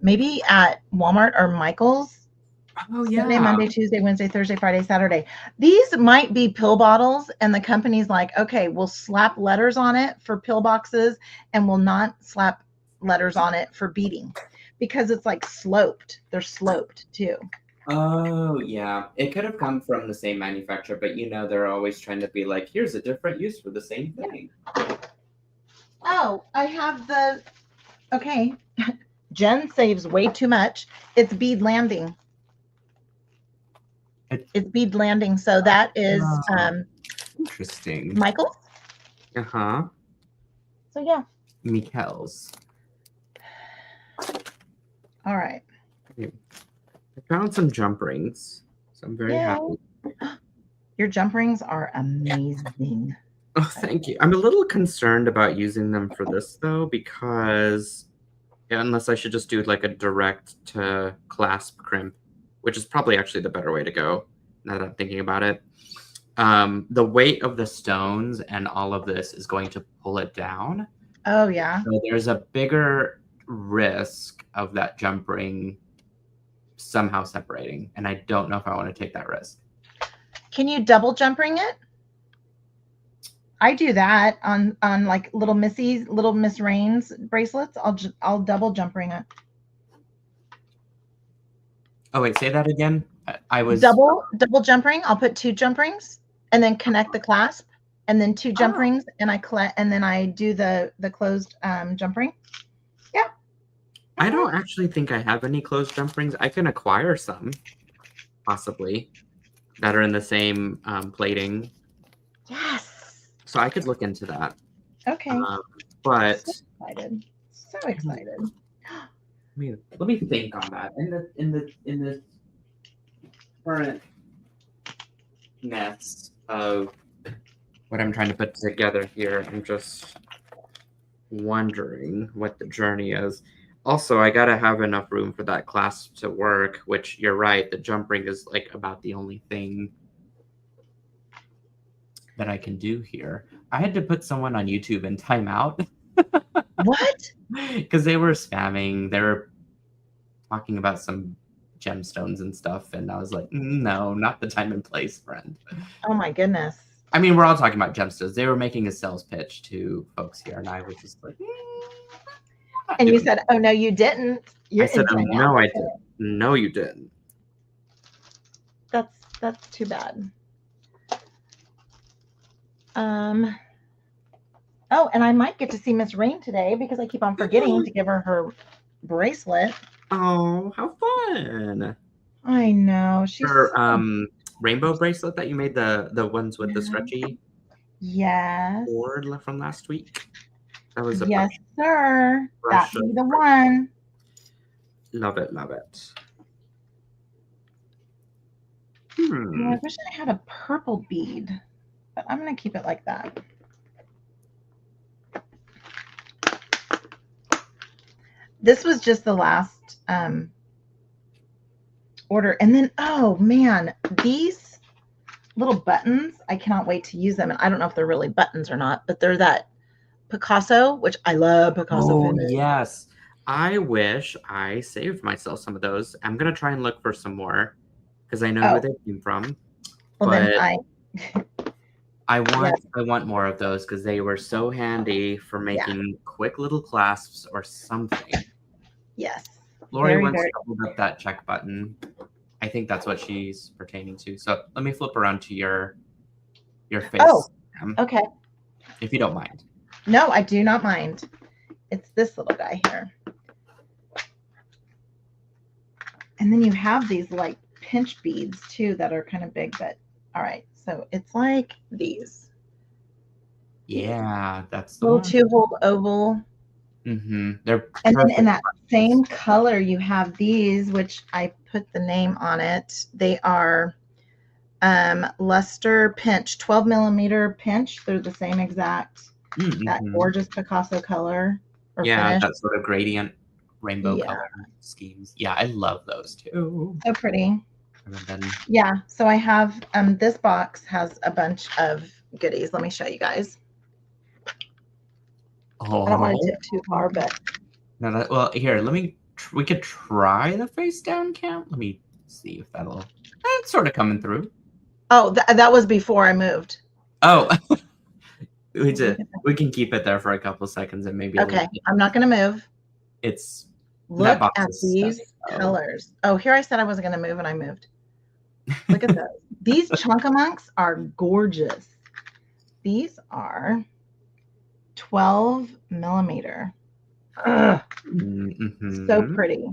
maybe at Walmart or Michael's. Oh, yeah. Sunday, Monday, Tuesday, Wednesday, Thursday, Friday, Saturday. These might be pill bottles, and the company's like, okay, we'll slap letters on it for pill boxes, and we'll not slap letters on it for beading, because it's like sloped. They're sloped too. Oh, yeah. It could have come from the same manufacturer, but you know, they're always trying to be like, here's a different use for the same thing. Oh, I have the, okay. Jen saves way too much. It's bead landing. It's bead landing. So that is interesting. Michael's. Uh-huh. So yeah. Mikkel's. All right. I found some jump rings, so I'm very happy. Your jump rings are amazing. Oh, thank you. I'm a little concerned about using them for this, though, because unless I should just do like a direct to clasp crimp, which is probably actually the better way to go, now that I'm thinking about it. The weight of the stones and all of this is going to pull it down. Oh, yeah. So there's a bigger risk of that jump ring somehow separating, and I don't know if I want to take that risk. Can you double jump ring it? I do that on like little Miss Rayne's bracelets. I'll double jump ring it. Oh wait, say that again. I was double jump ring. I'll put 2 jump rings and then connect the clasp, and then 2 jump rings, and then I do the closed jump ring. Yeah. I don't actually think I have any closed jump rings. I can acquire some, possibly, that are in the same plating. Yes. So I could look into that. Okay. But so excited. So excited. Let me think on that. In the current mess of what I'm trying to put together here, I'm just wondering what the journey is. Also, I gotta have enough room for that clasp to work, which you're right, the jump ring is like about the only thing that I can do here. I had to put someone on YouTube in timeout. What? Because they were spamming. They were talking about some gemstones and stuff, and I was like, no, not the time and place, friend. Oh my goodness. I mean, we're all talking about gemstones. They were making a sales pitch to folks here, and I was just like, and you said, oh, no, you didn't. I said, oh, no, I didn't. No, you didn't. That's too bad. Oh, and I might get to see Miss Rayne today because I keep on forgetting to give her her bracelet. Oh, how fun. I know. She's her rainbow bracelet that you made, the ones with the stretchy board from last week. That was a yes, sir. That'd be the one. Love it, love it. Well, I wish I had a purple bead, but I'm gonna keep it like that. This was just the last order. And then, oh man, these little buttons, I cannot wait to use them. And I don't know if they're really buttons or not, but they're that Picasso, which I love Picasso. Oh, yes. I wish I saved myself some of those. I'm gonna try and look for some more because I know who Oh, they came from. well then But I yes, want more of those because they were so handy for yeah, making quick little clasps or something. yes. Lori Very, once very. doubled up that check button. I think that's what she's pertaining to. So let me flip around to your Oh, face, okay. if you don't mind. No, I do not mind. It's this little guy here. And then you have these like pinch beads too that are kind of big, but all right. So it's like these. Yeah, that's the Little one. 2-hole oval. They're And then in perfect that buttons. same color, you have these, which I put the name on it. They are luster pinch, 12 millimeter pinch. They're the same exact, that gorgeous Picasso color or Yeah, finish. that sort of gradient rainbow Yeah, color schemes. Yeah, I love those too. so pretty. And then, Yeah, so I have, this box has a bunch of goodies. Let me show you guys. I don't want to oh, dip too far, but no, well, here, we could try the face down cam. Let me see if that's sort of coming through. oh, that was before I moved. Oh, Look at that. we can keep it there for a couple seconds and maybe it'll, Okay, I'm not going to move. it's, that Look box at is stunning. these colors. Oh, here I said I wasn't going to move and I moved. Look at those. These chunkamunks are gorgeous. These are 12 millimeter. Ugh, so pretty.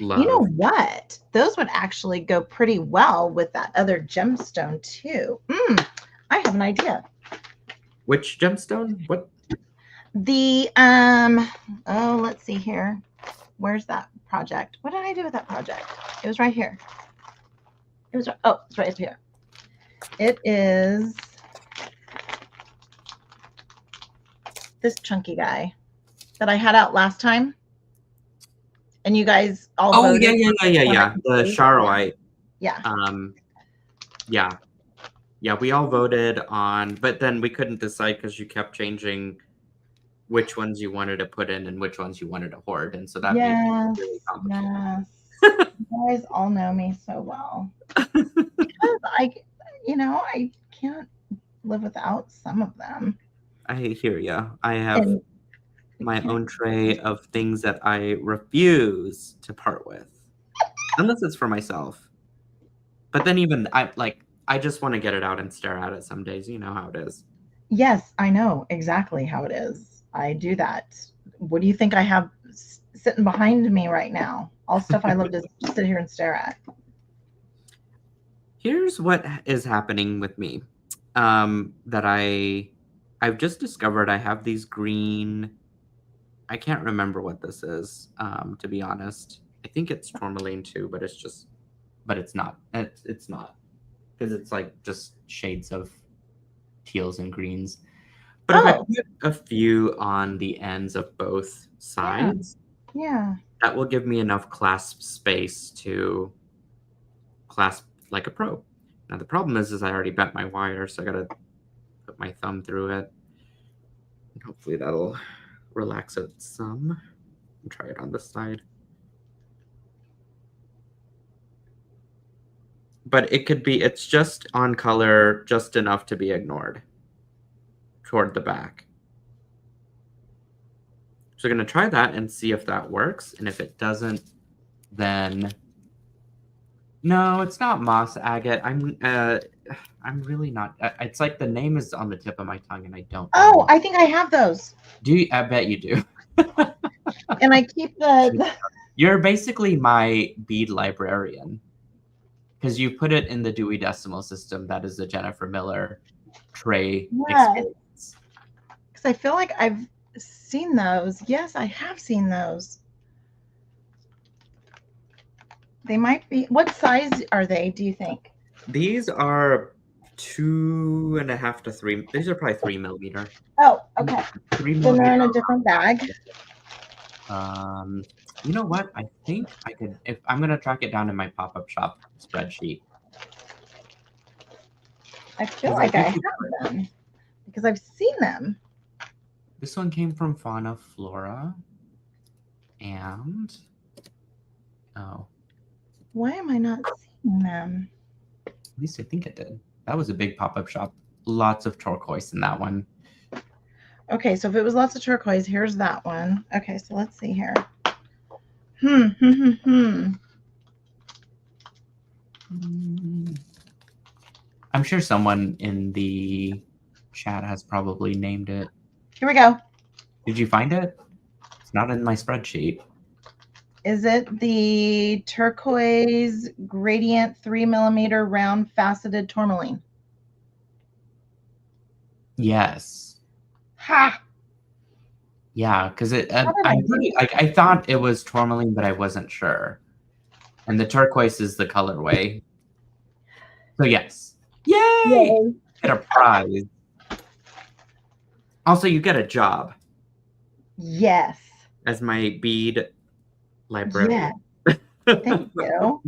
Love. You know what? Those would actually go pretty well with that other gemstone too. I have an idea. Which gemstone? What? The oh, let's see here. Where's that project? What did I do with that project? It was right here. It was, oh, it's right up here. It is this chunky guy that I had out last time. And you guys all voted. Yeah. The Charoite. Yeah. Yeah, we all voted on, but then we couldn't decide because you kept changing which ones you wanted to put in and which ones you wanted to hoard, and so that made it really complicated. Yes. You guys all know me so well. Because I can't live without some of them. I hear ya. I have my own tray of things that I refuse to part with, unless it's for myself. But then even I just want to get it out and stare at it some days. You know how it is. Yes, I know exactly how it is. I do that. What do you think I have sitting behind me right now? All stuff I love to sit here and stare at. Here's what is happening with me. That I've just discovered I have these green. I can't remember what this is, to be honest. I think it's tourmaline too, but it's not. It's not. Because it's like just shades of teals and greens. But if I put a few on the ends of both sides, that will give me enough clasp space to clasp like a pro. Now the problem is I already bent my wire, so I gotta put my thumb through it. And hopefully that'll relax it some. And try it on this side. But it's just on color, just enough to be ignored toward the back. So I'm going to try that and see if that works. And if it doesn't, then no, it's not moss agate. I'm really not. It's like the name is on the tip of my tongue and I don't. Oh, I think I have those. Do you? I bet you do. And I keep the. You're basically my bead librarian. Because you put it in the Dewey Decimal System. That is the Jenifer Miller tray experience. Because I feel like I've seen those. Yes, I have seen those. They might be. What size are they, do you think? These are 2.5 to 3. These are probably 3 millimeter. Oh, okay. 3 Then millimeter. they're in a different bag. You know what? I think I could, if I'm going to track it down in my pop-up shop spreadsheet. I feel like I have them because I've seen them. This one came from Fauna Flora. And oh, Why am I not seeing them? at least I think it did. That was a big pop-up shop. Lots of turquoise in that one. Okay, so if it was lots of turquoise, here's that one. Okay, so let's see here. I'm sure someone in the chat has probably named it. Here we go. Did you find it? It's not in my spreadsheet. Is it the turquoise gradient 3mm round faceted tourmaline? Yes. Ha! Yeah, because I thought it was tourmaline, but I wasn't sure. And the turquoise is the colorway. So yes. Yay! Get a prize. Also, you get a job. Yes. As my bead librarian. Yeah. Thank you.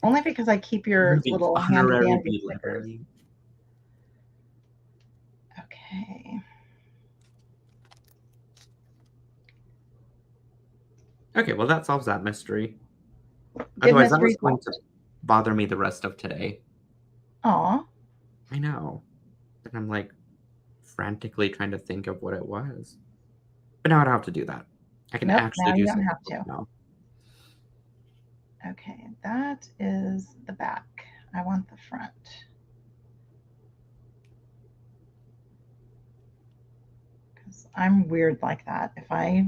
Only because I keep your little honorary bead librarian. Okay. Okay, well that solves that mystery. Good Otherwise, mystery that was going to bother me the rest of today. Aw. I know. And I'm like frantically trying to think of what it was. But now I don't have to do that. I can actually do something. Now you don't have to. Now. Okay, that is the back. I want the front. Because I'm weird like that. If I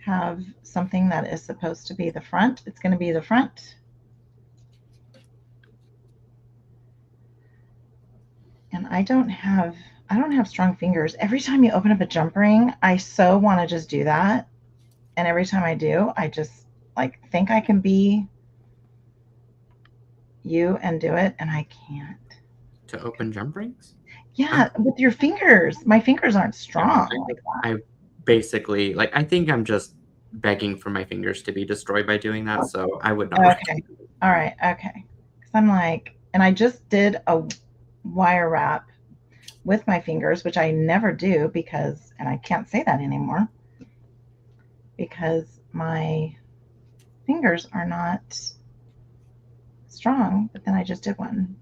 have something that is supposed to be the front, it's going to be the front. And I don't have strong fingers. Every time you open up a jump ring, I so want to just do that. And every time I do, I just like think I can be you and do it, and I can't. To open jump rings? Yeah, with your fingers. My fingers aren't strong like that. I basically, like, I think I'm just begging for my fingers to be destroyed by doing that, so I would not. Okay. All right. Okay. Because I'm like, and I just did a wire wrap with my fingers, which I never do because, and I can't say that anymore because my fingers are not strong, but then I just did one.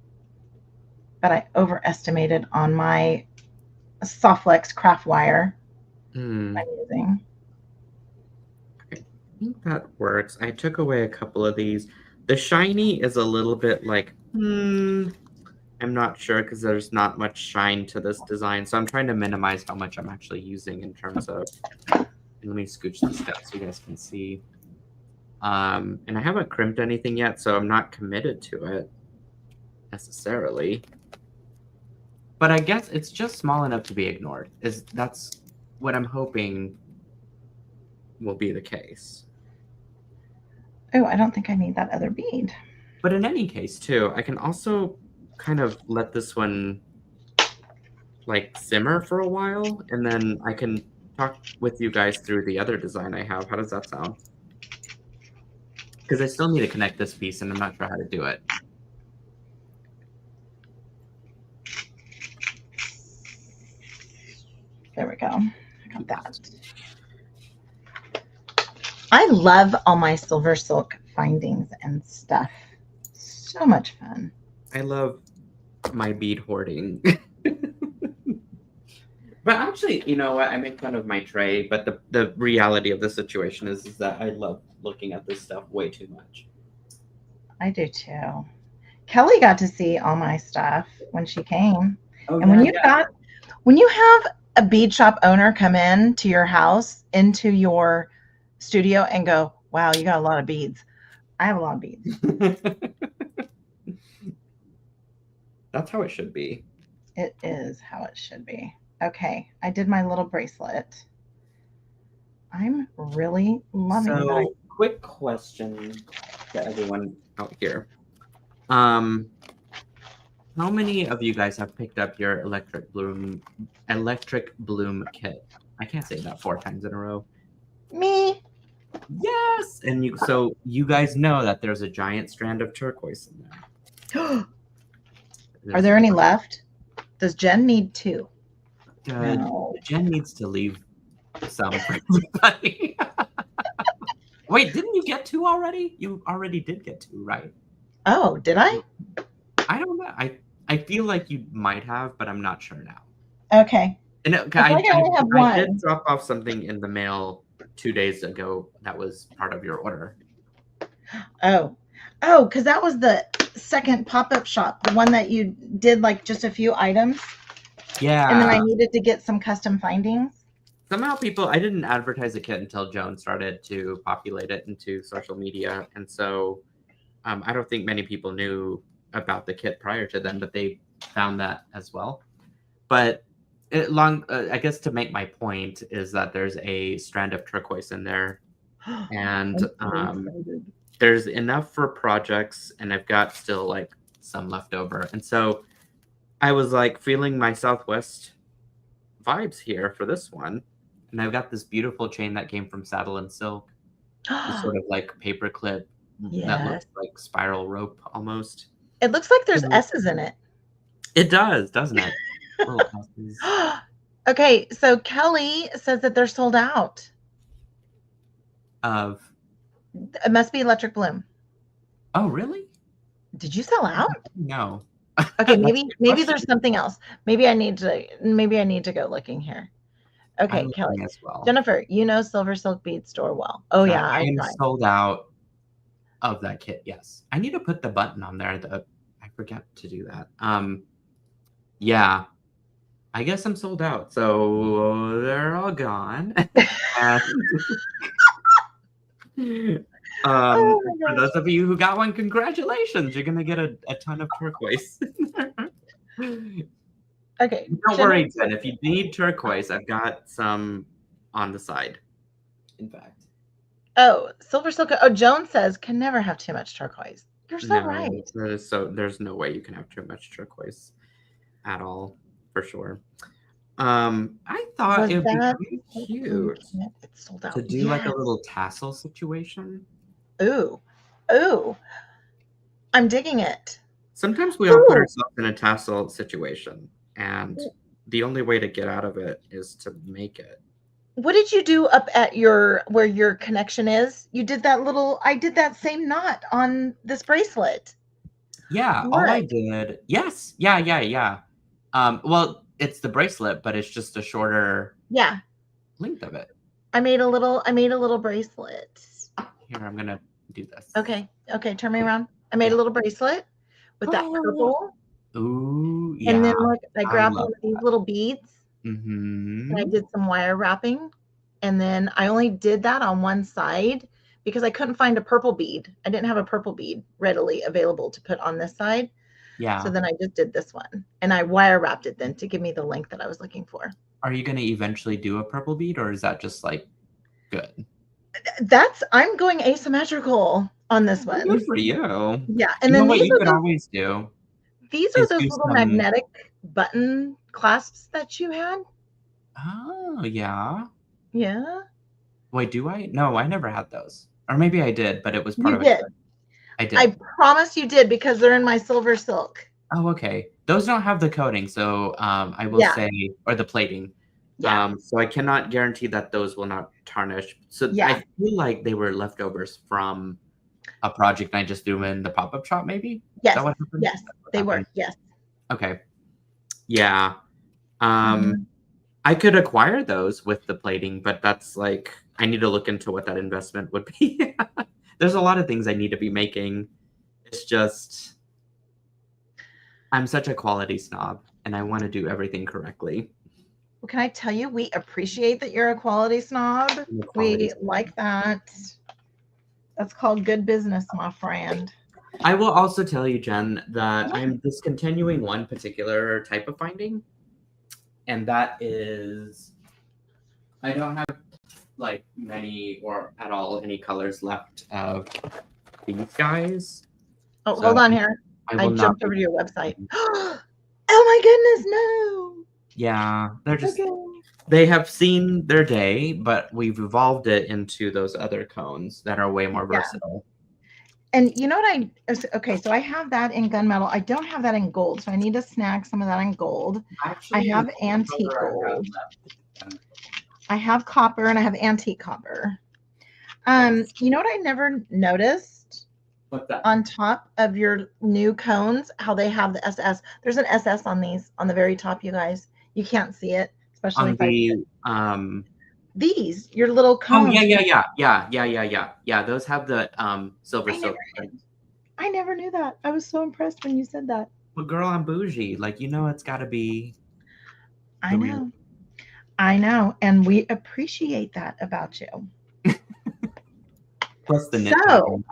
But I overestimated on my Softflex craft wire I'm using. Okay, I think that works. I took away a couple of these. The shiny is a little bit like, I'm not sure because there's not much shine to this design. So I'm trying to minimize how much I'm actually using in terms of, let me scooch this down so you guys can see. And I haven't crimped anything yet, so I'm not committed to it necessarily. But I guess it's just small enough to be ignored. That's what I'm hoping will be the case. Oh, I don't think I need that other bead. But in any case, too, I can also kind of let this one like simmer for a while, and then I can talk with you guys through the other design I have. How does that sound? Because I still need to connect this piece, and I'm not sure how to do it. There we go. I got that. I love all my SilverSilk findings and stuff. So much fun. I love my bead hoarding. But actually, you know what? I make fun of my tray, but the reality of the situation is that I love looking at this stuff way too much. I do too. Kelly got to see all my stuff when she came. Oh, and when you have a bead shop owner come in to your house, into your studio and go, wow, you got a lot of beads. I have a lot of beads. That's how it should be. It is how it should be. Okay, I did my little bracelet. I'm really loving it. So, quick question to everyone out here. How many of you guys have picked up your electric bloom kit? I can't say that 4 times in a row. Me. Yes, and you guys know that there's a giant strand of turquoise in there. Are there any left? Does Jen need 2? No. Jen needs to leave some for everybody. Wait, didn't you get 2 already? You already did get 2, right? Oh, did I? I don't know. I feel like you might have, but I'm not sure now. Okay. And I feel like I only have I did one. drop off something in the mail 2 days ago that was part of your order. Oh, because that was the second pop-up shop, the one that you did like just a few items, and then I Yeah. needed to get some custom findings. Somehow I didn't advertise the kit until Joan started to populate it into social media. And so I don't think many people knew about the kit prior to then, but they found that as well. But I guess to make my point is that there's a strand of turquoise in there, and there's enough for projects, and I've got still like some left over. And so I was like feeling my Southwest vibes here for this one. And I've got this beautiful chain that came from Saddle and Silk, this sort of like paper clip that looks like spiral rope almost. It looks like there's S's in it. It does, doesn't it? Okay, so Kelly says that they're sold out. Of? It must be Electric Bloom. Oh, really? Did you sell out? No. Okay, maybe there's something else. Maybe I need to go looking here. Okay, Kelly. As well. Jenifer, you know SilverSilk Bead Store well. Oh yeah, I am sold out of that kit. Yes, I need to put the button on there. I forget to do that. Yeah, I guess I'm sold out. So they're all gone. For those of you who got one, congratulations! You're gonna get a ton of turquoise. Okay. Don't worry, Jen. If you need turquoise, I've got some on the side. In fact. Oh, SilverSilk. Oh, Joan says can never have too much turquoise. You're so right. There's no way you can have too much turquoise at all, for sure. I thought it would be really cute to do like a little tassel situation. Ooh. I'm digging it. Sometimes we all put ourselves in a tassel situation, and the only way to get out of it is to make it. What did you do up at where your connection is? You did I did that same knot on this bracelet. Yeah, all I did. Yes. Yeah. Well, it's the bracelet, but it's just a shorter length of it. I made a little bracelet. Here, I'm gonna do this. Okay, turn me around. I made a little bracelet with that purple. Ooh, yeah. And then look, I grabbed one of these little beads. Mm-hmm. And I did some wire wrapping. And then I only did that on one side because I couldn't find a purple bead. I didn't have a purple bead readily available to put on this side. Yeah. So then I just did this one. And I wire wrapped it then to give me the length that I was looking for. Are you going to eventually do a purple bead, or is that just like good? I'm going asymmetrical on this one. Good for you. Yeah. And then what you could always do. These are those little magnetic button clasps that you had. Oh, yeah. Yeah. Wait, do I? No, I never had those. Or maybe I did, but it was part of it. I did. I promise you did because they're in my SilverSilk. Oh, okay. Those don't have the coating, so I will say, or the plating. Yeah. So I cannot guarantee that those will not tarnish. So I feel like they were leftovers from a project and I just threw them in the pop-up shop, maybe? Yes. Yes, they were. Yes. Okay. Yeah. I could acquire those with the plating, but that's like, I need to look into what that investment would be. There's a lot of things I need to be making. It's just, I'm such a quality snob and I want to do everything correctly. Well, can I tell you, we appreciate that you're a quality snob. We like that. That's called good business, my friend. I will also tell you, Jen, that I'm discontinuing one particular type of finding. And that is, I don't have like many or at all any colors left of these guys. Oh, so hold on here. I jumped over to your website. Oh my goodness, no. Yeah, they're just, they have seen their day, but we've evolved it into those other cones that are way more versatile. And you know what okay, so I have that in gunmetal. I don't have that in gold, so I need to snag some of that in gold. Actually, I have antique gold. I have copper and I have antique copper. You know what I never noticed? What's that? On top of your new cones, how they have the SS. There's an SS on these on the very top, you guys. You can't see it, especially On the these, your little oh cones. yeah. Those have the SilverSilk. I never knew that. I was so impressed when you said that. Well, girl, I'm bougie. Like, you know, it's got to be. I know. I know, and we appreciate that about you. Plus the knit. So,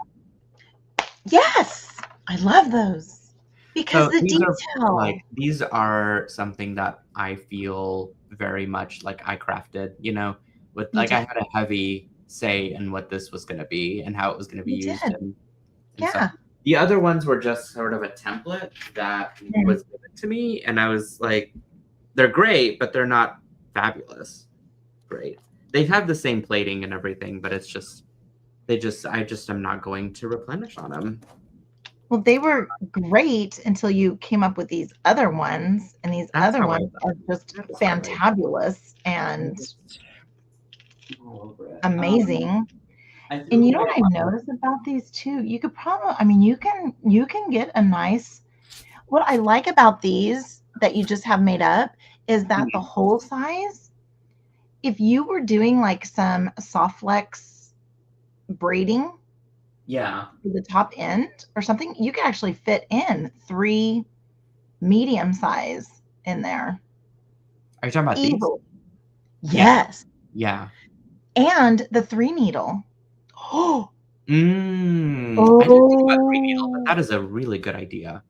yes, I love those because the detail. These are something that I feel very much like I crafted. You know, with like I had a heavy say in what this was going to be and how it was going to be used. And yeah. The other ones were just sort of a template that was given to me, and I was like, they're great, but they're not fabulous. Great. They have the same plating and everything, but it's just I just am not going to replenish on them. Well, they were great until you came up with these other ones, and these other ones are just fantabulous and amazing. And you know what I noticed about these too? You could probably, I mean, you can get a nice, what I like about these that you just have made up is that the hole size, if you were doing like some soft flex braiding, yeah, to the top end or something, you can actually fit in 3 medium size in there. Are you talking about these? Yes. Yeah. And the 3 needle. I didn't think about 3 needle, but that is a really good idea.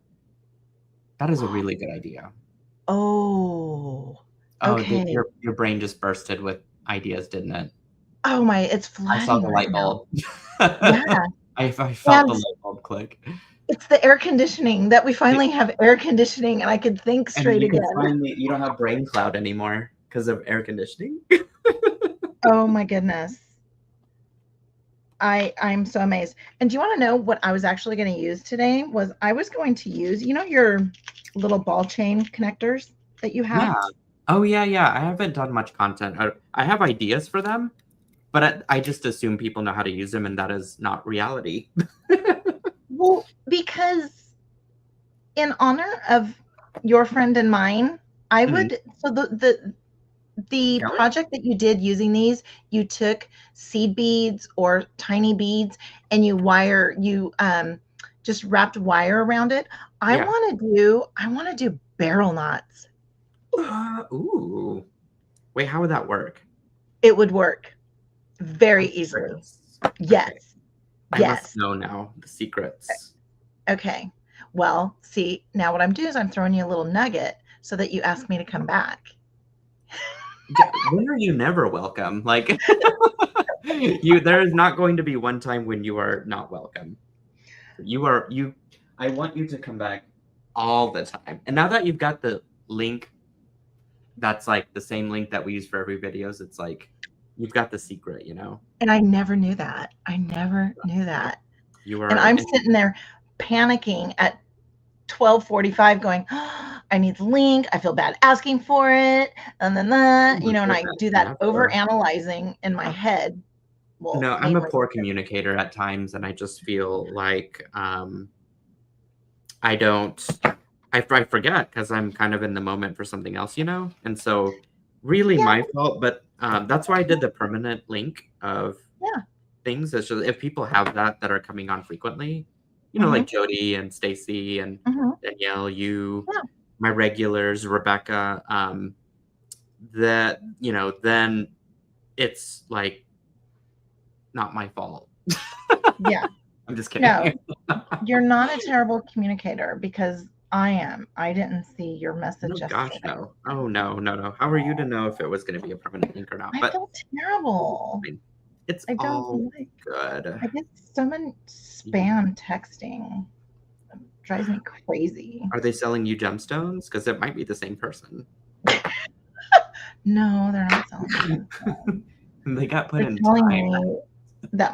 That is a really good idea. Oh, okay. Your brain just bursted with ideas, didn't it? Oh my, it's flooding. I saw the light bulb. Yeah. I felt the light bulb click. It's the air conditioning that we finally have air conditioning and I could think straight again. You don't have brain cloud anymore because of air conditioning. Oh my goodness. I'm so amazed. And do you want to know what I was actually going to use today? Was I was going to use, you know, your little ball chain connectors that you have? Yeah. Oh, yeah. I haven't done much content. I have ideas for them, but I just assume people know how to use them, and that is not reality. Well, because in honor of your friend and mine, I would, so the project that you did using these, you took seed beads or tiny beads and you just wrapped wire around it. I want to do barrel knots. Ooh. Wait, how would that work? It would work very easily. Yes. I must know now the secrets. Okay. Well, see, now what I'm doing is I'm throwing you a little nugget so that you ask me to come back. When are you never welcome? Like there is not going to be one time when you are not welcome. I want you to come back all the time. And now that you've got the link, that's like the same link that we use for every videos, it's like you've got the secret, you know? And I never knew that. I never knew that. And I'm sitting there panicking at 12:45 going, oh, I need the link. I feel bad asking for it. And then and I do that over analyzing in my head. Well, no, I'm a poor communicator at times, and I just feel like I forget because I'm kind of in the moment for something else, you know? And so really my fault, but that's why I did the permanent link of things. It's just, if people have that are coming on frequently, you know, like Jody and Stacy and Danielle, my regulars, Rebecca, that, you know, then it's like not my fault. Yeah. I'm just kidding. No, you're not a terrible communicator because I am. I didn't see your message. Oh, gosh, no. Oh, no. How are you to know if it was going to be a permanent link or not? I feel terrible. It's all good. I get so much spam texting. It drives me crazy. Are they selling you gemstones? Because it might be the same person. No, they're not selling gemstones. They got put in telling me that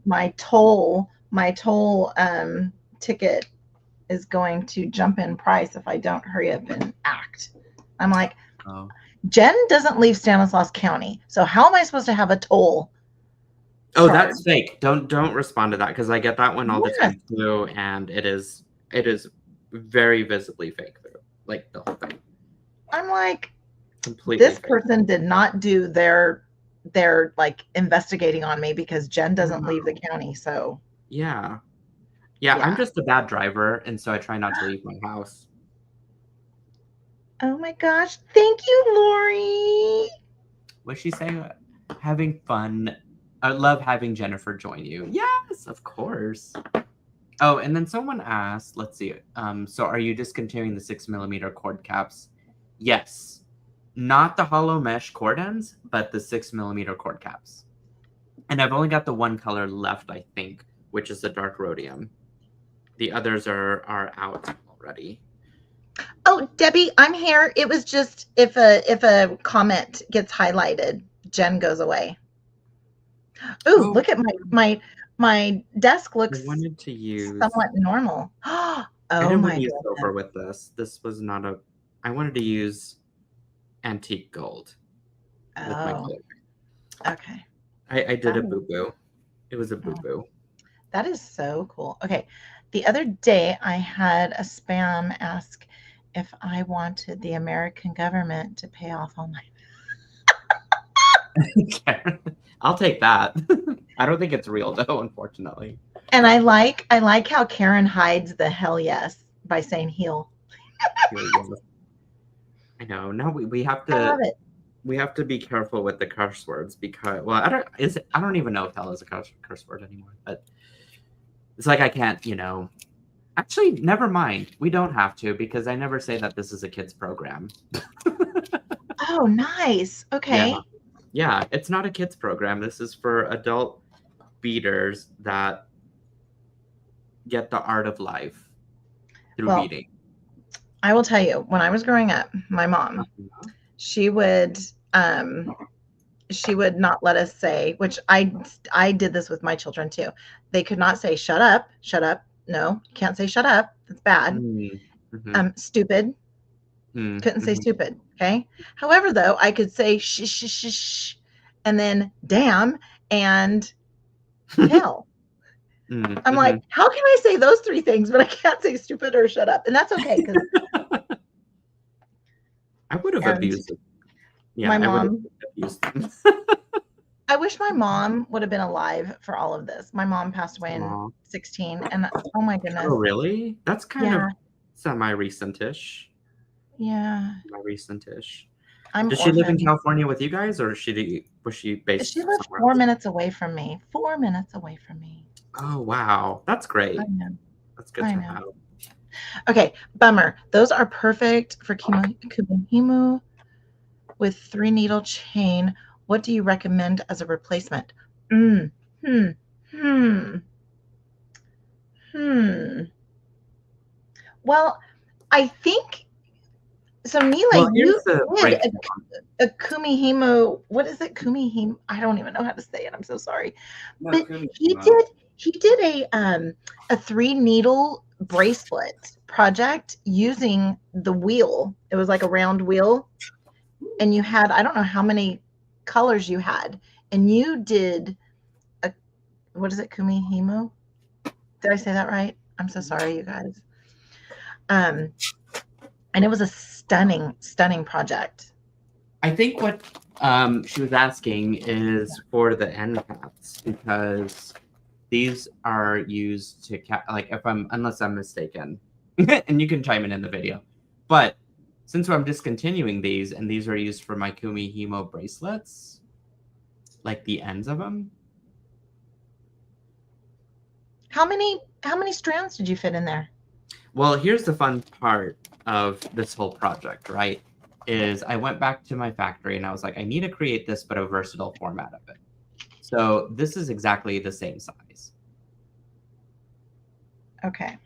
my toll ticket is going to jump in price if I don't hurry up and act. I'm like, Jen doesn't leave Stanislaus County, so how am I supposed to have a toll Oh, charge. that's fake. Don't respond to that because I get that one all the Yes. time too, and it is very visibly fake through, like the whole thing. I'm like, Completely this fake. person did not do their like investigating on me because Jen doesn't leave the county. So Yeah. I'm yeah. just a bad driver, and so I try not to leave my house. Oh my gosh. Thank you, Lori. What's she saying? Having fun. I love having Jenifer join you. Yes, of course. Oh, and then someone asked, let's see. So are you discontinuing the 6mm cord caps? Yes. Not the hollow mesh cord ends, but the 6mm cord caps. And I've only got the one color left, I think, which is the dark rhodium. The others are out already. Oh, Debbie, I'm here. It was just if a comment gets highlighted, Jen goes away. Ooh, look at my desk I looks wanted to use somewhat normal. I Oh didn't want my to use silver goodness. with this. This was not a I wanted to use antique gold with my Oh, cloak. okay. I did a boo-boo. It was a boo-boo. That is so cool. Okay. The other day I had a spam ask if I wanted the American government to pay off all my. I'll take that. I don't think it's real though, unfortunately. And I like how Karen hides the hell yes by saying heal. I know. Now we have I love to it. we have to be careful with the curse words because I don't even know if hell is a curse word anymore, but it's like I can't, actually never mind. We don't have to because I never say that this is a kids program. Oh, nice. Okay. Yeah, it's not a kids program. This is for adult beaders that get the art of life through beading. I will tell you, when I was growing up, my mom, she would not let us say, which I did this with my children too. They could not say shut up. No, you can't say shut up. That's bad. Stupid. Couldn't say stupid. Okay. However, though, I could say shh, shh, shh, shh, and then damn and hell. I'm like, how can I say those three things, but I can't say stupid or shut up? And that's okay because I would have abused it. Yeah, my mom. I would have abused them. I wish my mom would have been alive for all of this. My mom passed away in 16, and oh my goodness. Oh, really? That's kind of semi-recent-ish. Yeah. Semi-recent-ish. Does she live in California with you guys, or was she based? She lived 4 minutes away from me. 4 minutes away from me. Oh, wow. That's great. I know. That's good to have. Okay, bummer. Those are perfect for Kumihimu with 3-needle chain. What do you recommend as a replacement? Well, I think so. Nealay, you did a Kumihimu. What is it? Kumihimu? I don't even know how to say it. I'm so sorry. No, but he did a 3-needle bracelet project using the wheel. It was like a round wheel, and you had, I don't know how many colors you had, and you did a, what is it, Kumihimu? Did I say that right? I'm so sorry, you guys. And it was a stunning project. I think what she was asking is for the end caps, because these are used to unless I'm mistaken, and you can chime in the video. But since I'm discontinuing these, and these are used for my Kumihimu bracelets, like the ends of them. How many strands did you fit in there? Well, here's the fun part of this whole project, right? Is I went back to my factory and I was like, I need to create this, but a versatile format of it. So this is exactly the same size. Okay.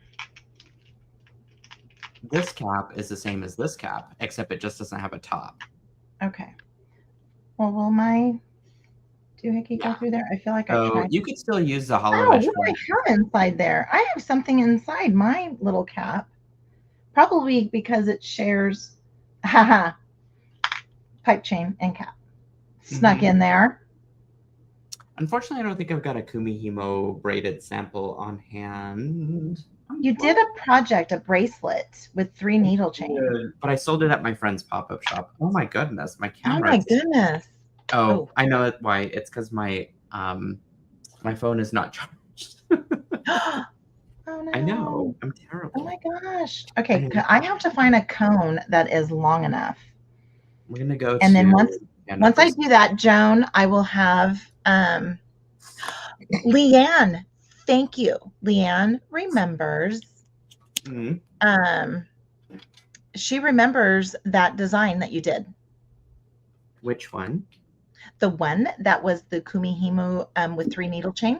This cap is the same as this cap, except it just doesn't have a top. Okay. Well, will my doohickey go through there? I feel like I tried. You could still use the hollow mesh. What do I have inside there? I have something inside my little cap. Probably because it shares pipe chain and cap. Snuck in there. Unfortunately, I don't think I've got a Kumihimo braided sample on hand. You did a project, a bracelet with 3 needle chains. But I sold it at my friend's pop-up shop. Oh my goodness, my Oh camera. my goodness. Oh, I know why. It's because my my phone is not charged. Oh no. I know. I'm Oh terrible. my gosh. Okay, I have to find a cone that is long enough. We're gonna go and to then once I do that, Joan, I will have Leanne. Thank you. Leanne remembers. She remembers that design that you did. Which one? The one that was the Kumihimo with 3 needle chain.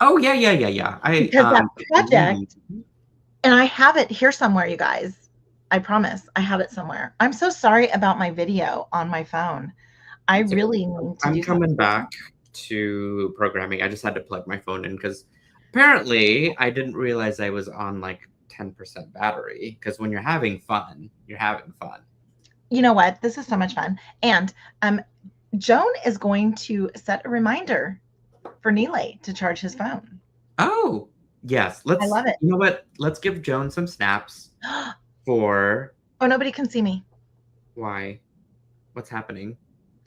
Oh yeah. Because that project, and I have it here somewhere, you guys. I promise I have it somewhere. I'm so sorry about my video on my phone. I really need to I'm coming back to programming. I just had to plug my phone in because apparently I didn't realize I was on like 10% battery, because when you're having fun, you're having fun. You know what? This is so much fun. And Joan is going to set a reminder for Nealay to charge his phone. Oh, yes. I love it. You know what? Let's give Joan some snaps for... Oh, nobody can see me. Why? What's happening?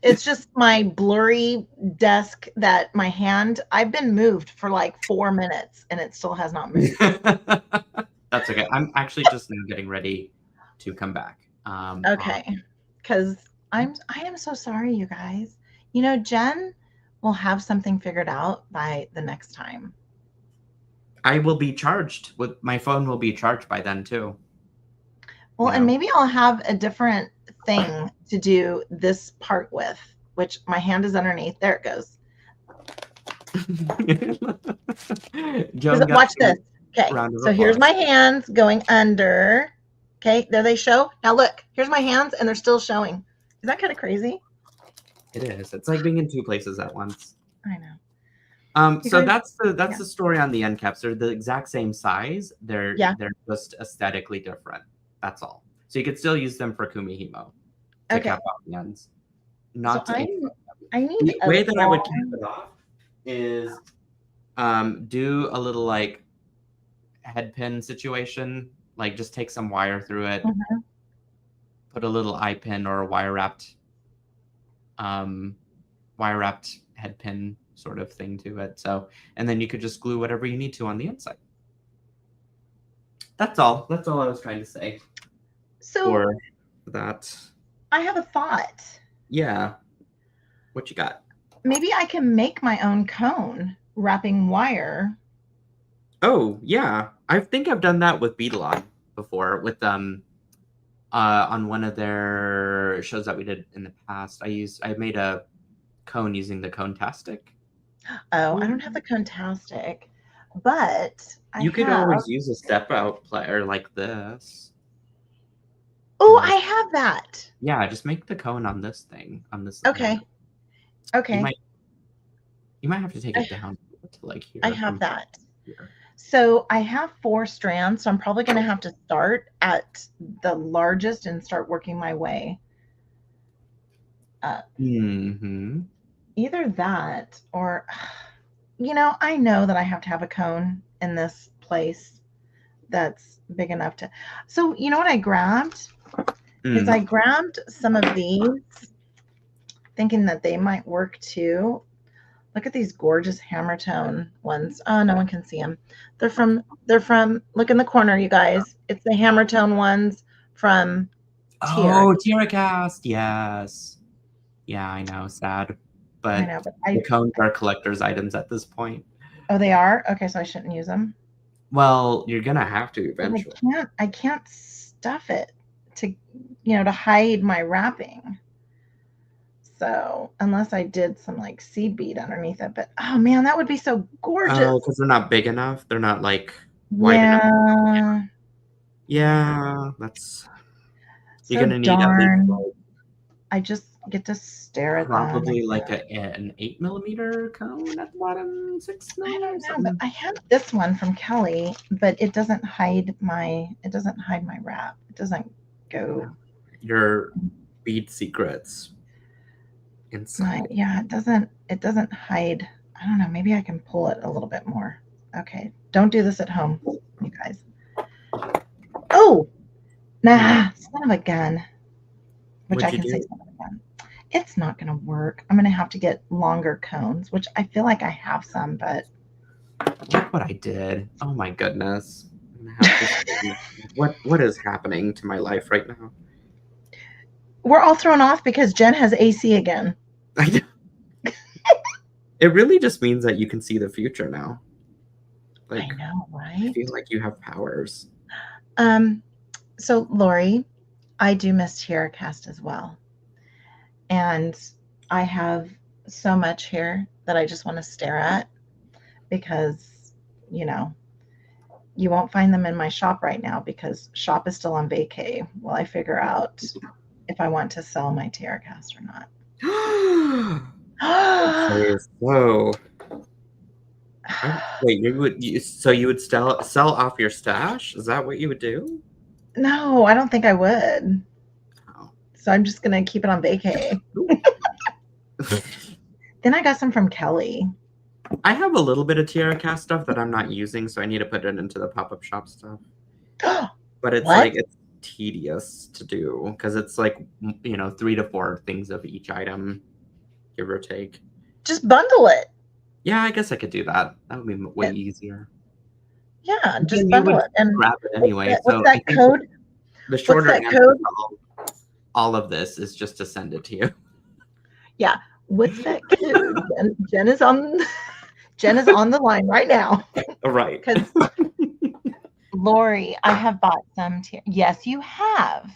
It's just my blurry desk that my hand, I've been moved for like 4 minutes and it still has not moved. That's okay. I'm actually just now getting ready to come back. Okay. Because I am so sorry, you guys. You know, Jen will have something figured out by the next time. I will be charged with my phone will be charged by then too. Well, and maybe I'll have a different thing to do this part with, which my hand is underneath. There it goes. Watch this. Okay, so here's my hands going under. Okay, there they show. Now look, here's my hands and they're still showing. Is that kind of crazy? It is. It's like being in 2 places at once. I know. So that's the story on the end caps. They're the exact same size. They're just aesthetically different. That's all. So you could still use them for Kumihimo to cap off the ends. Not so I need the way that I would cap it off is do a little like head pin situation. Like just take some wire through it, put a little eye pin or a wire wrapped head pin sort of thing to it. So, and then you could just glue whatever you need to on the inside. That's all. That's all I was trying to say. So for that, I have a thought. Yeah. What you got? Maybe I can make my own cone wrapping wire. Oh yeah, I think I've done that with Beading before with on one of their shows that we did in the past. I made a cone using the Cone-tastic. Oh, I don't have the Cone-tastic, but you could always use a step out player like this. Oh, I have that. Yeah, just make the cone on this thing. On this. Okay. Okay. You might have to take it down to like here. I have that. Here. So I have 4 strands, so I'm probably going to have to start at the largest and start working my way up. Either that or, you know, I know that I have to have a cone in this place that's big enough to. So you know what I grabbed? Is I grabbed some of these thinking that they might work too. Look at these gorgeous hammer tone ones. Oh, no one can see them. They're from, look in the corner, you guys. It's the hammer tone ones from TierraCast. Yes. Yeah, I know. Sad. But, the cones are collector's items at this point. Oh, they are? Okay, so I shouldn't use them. Well, you're going to have to eventually. I can't stuff it to, you know, to hide my wrapping. So unless I did some like seed bead underneath it, but oh man, that would be so gorgeous. Oh, because they're not big enough. They're not like wide enough. Yeah, that's you're gonna need at least like, I just get to stare at probably them. like an 8mm cone at the bottom, 6mm. I don't know, but I have this one from Kelly, but it doesn't hide my wrap. It doesn't go your bead secrets. inside. Yeah, it doesn't hide. I don't know, maybe I can pull it a little bit more. Okay, don't do this at home, you guys. Oh, nah, son of a gun. Which What'd I you can say do? son of a gun. It's not going to work. I'm going to have to get longer cones, which I feel like I have some, but Look what I did. Oh my goodness. I'm gonna have to what is happening to my life right now? we're all thrown off because Jen has AC again. It really just means that you can see the future now. Like, I know, I right? feel like you have powers. So Lori, I do miss Tiara Cast as well. And I have so much here that I just want to stare at because, you know, you won't find them in my shop right now because shop is still on vacay while I figure out if I want to sell my Tiara Cast or not. Okay, so wait, so you would sell off your stash? Is that what you would do? No, I don't think I would. Oh. So I'm just gonna keep it on vacay. Then I got some from Kelly. I have a little bit of Tiara Cast stuff that I'm not using, so I need to put it into the pop-up shop stuff. But it's What? like it's tedious to do because it's like 3 to 4 things of each item, give or take. Just bundle it. Yeah, I guess I could do that. That would be way easier. Yeah, And just you bundle would it. And grab it anyway. what's So that I think code? the shorter What's that answer code? to all of this is just to send it to you. Yeah. What's that code? Jen is on the line right now. Right. Because Lori, I have bought some. Yes, you have.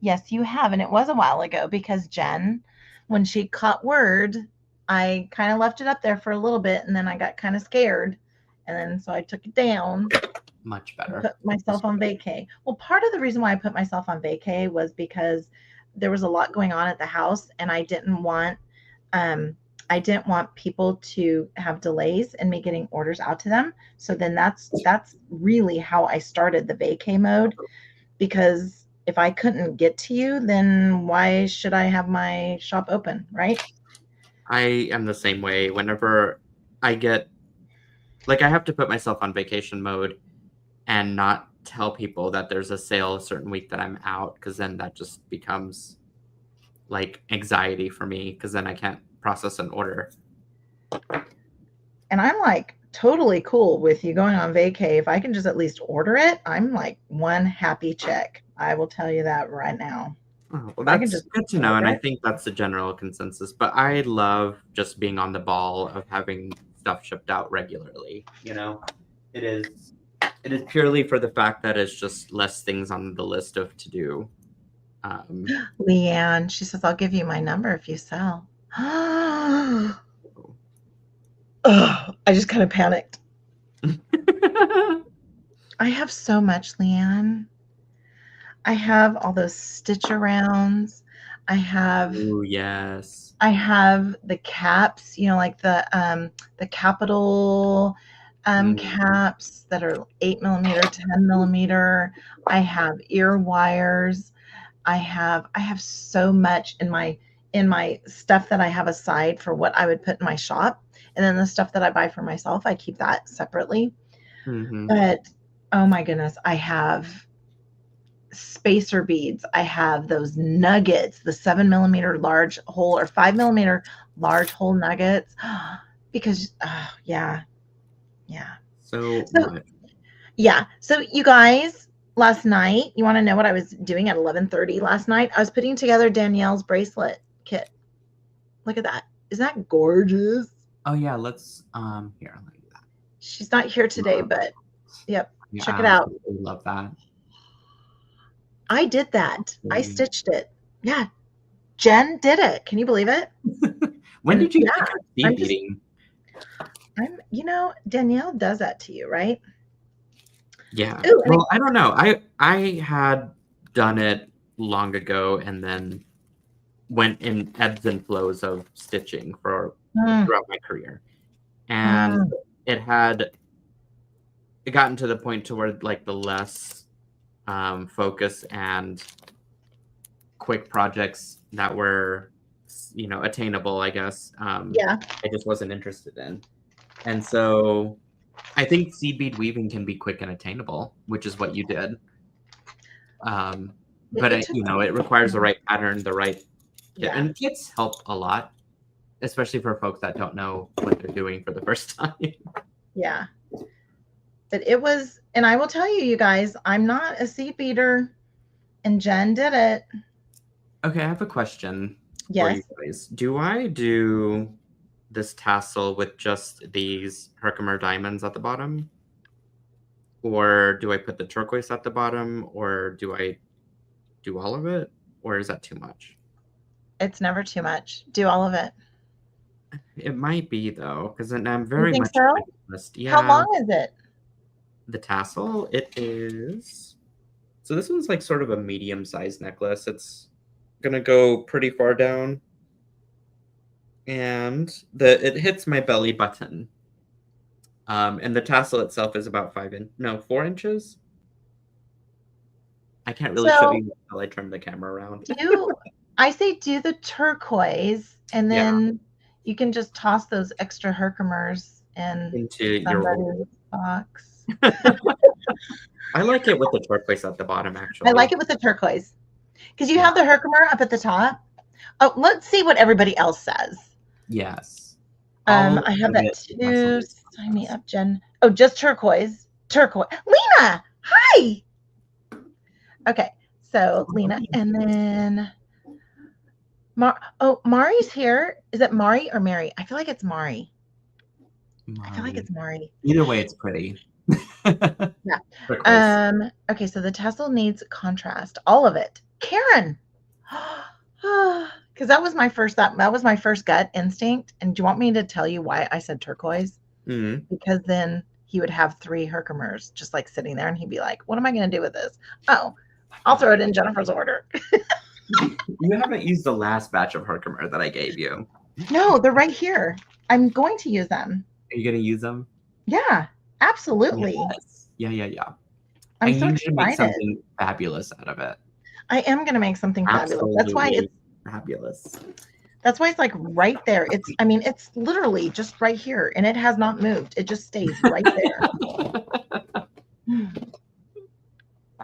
Yes, you have. And it was a while ago because Jen, when she caught word, I kind of left it up there for a little bit and then I got kind of scared. And then so I took it down. Much better. Put myself on vacay. Well, part of the reason why I put myself on vacay was because there was a lot going on at the house and I didn't want people to have delays in me getting orders out to them. So then that's really how I started the vacay mode, because if I couldn't get to you, then why should I have my shop open, right? I am the same way. Whenever I get, like, I have to put myself on vacation mode and not tell people that there's a sale a certain week that I'm out, because then that just becomes like anxiety for me, because then I can't process an order. And I'm like totally cool with you going on vacay. If I can just at least order it, I'm like one happy chick. I will tell you that right now. Oh, well, that's good to know, and I think that's the general consensus. But I love just being on the ball of having stuff shipped out regularly. It is purely for the fact that it's just less things on the list of to do. Leanne, she says, I'll give you my number if you sell. I just kind of panicked. I have so much, Leanne. I have all those stitch arounds. I have. Oh yes. I have the caps, like the capital caps that are 8mm, 10mm. I have ear wires. I have so much in my stuff that I have aside for what I would put in my shop, and then the stuff that I buy for myself, I keep that separately. Mm-hmm. But oh my goodness, I have spacer beads. I have those nuggets, the 7mm large hole or 5mm large hole nuggets, because yeah. So Yeah. So you guys, last night, you want to know what I was doing at 11:30 last night? I was putting together Danielle's bracelet kit. Look at that. Isn't that gorgeous? Oh yeah, let's here. Let me do that. She's not here today, but yep. Yeah, check it out. I love that. I did that. I stitched it. Yeah. Jen did it. Can you believe it? When did you pick up beading? Danielle does that to you, right? Yeah. Ooh, well, I don't know. I had done it long ago and then went in ebbs and flows of stitching throughout my career. And it gotten to the point to where like the less focus and quick projects that were you know, attainable, I guess. Yeah. I just wasn't interested in. And so I think seed bead weaving can be quick and attainable, which is what you did. But It took you know, it requires the right pattern, the right kit. Yeah. And kits help a lot, especially for folks that don't know what they're doing for the first time. Yeah. But it was, and I will tell you, you guys, I'm not a seed beater, and Jen did it. Okay, I have a question for Yes. you guys. Do I do this tassel with just these Herkimer diamonds at the bottom? Or do I put the turquoise at the bottom? Or do I do all of it? Or is that too much? It's never too much. Do all of it. It might be, though, because I'm You very think much so? minimalist. Yeah, How long is it? the tassel, it is... So this one's like sort of a medium-sized necklace. It's gonna go pretty far down. And it hits my belly button. And the tassel itself is about 4 inches. I can't really show you until I turn the camera around. I say do the turquoise, and then you can just toss those extra Herkimers into your box. I like it with the turquoise at the bottom, actually. I like it with the turquoise because you have the Herkimer up at the top. Oh, let's see what everybody else says. Yes. I have that too. Sign me up, Jen. Oh, just turquoise. Turquoise. Lena, hi. Okay, so Lena, and then Mari's here. Is it Mari or Mary? I feel like it's Mari. I feel like it's Mari. Either way, it's pretty. Yeah. Okay, so the tassel needs contrast. All of it. Karen. Because that was my first gut instinct. And do you want me to tell you why I said turquoise? Because then he would have 3 Herkimers just like sitting there, and he'd be like, what am I going to do with this? Oh, I'll throw it in Jenifer's order. You haven't used the last batch of Herkimer that I gave you. No, they're right here. I'm going to use them. Are you going to use them? Yeah, absolutely. Yes. Yeah. I'm so usually excited. Make something fabulous out of it. I am going to make something fabulous. That's why it's fabulous. That's why it's like right there. It's literally just right here, and it has not moved. It just stays right there.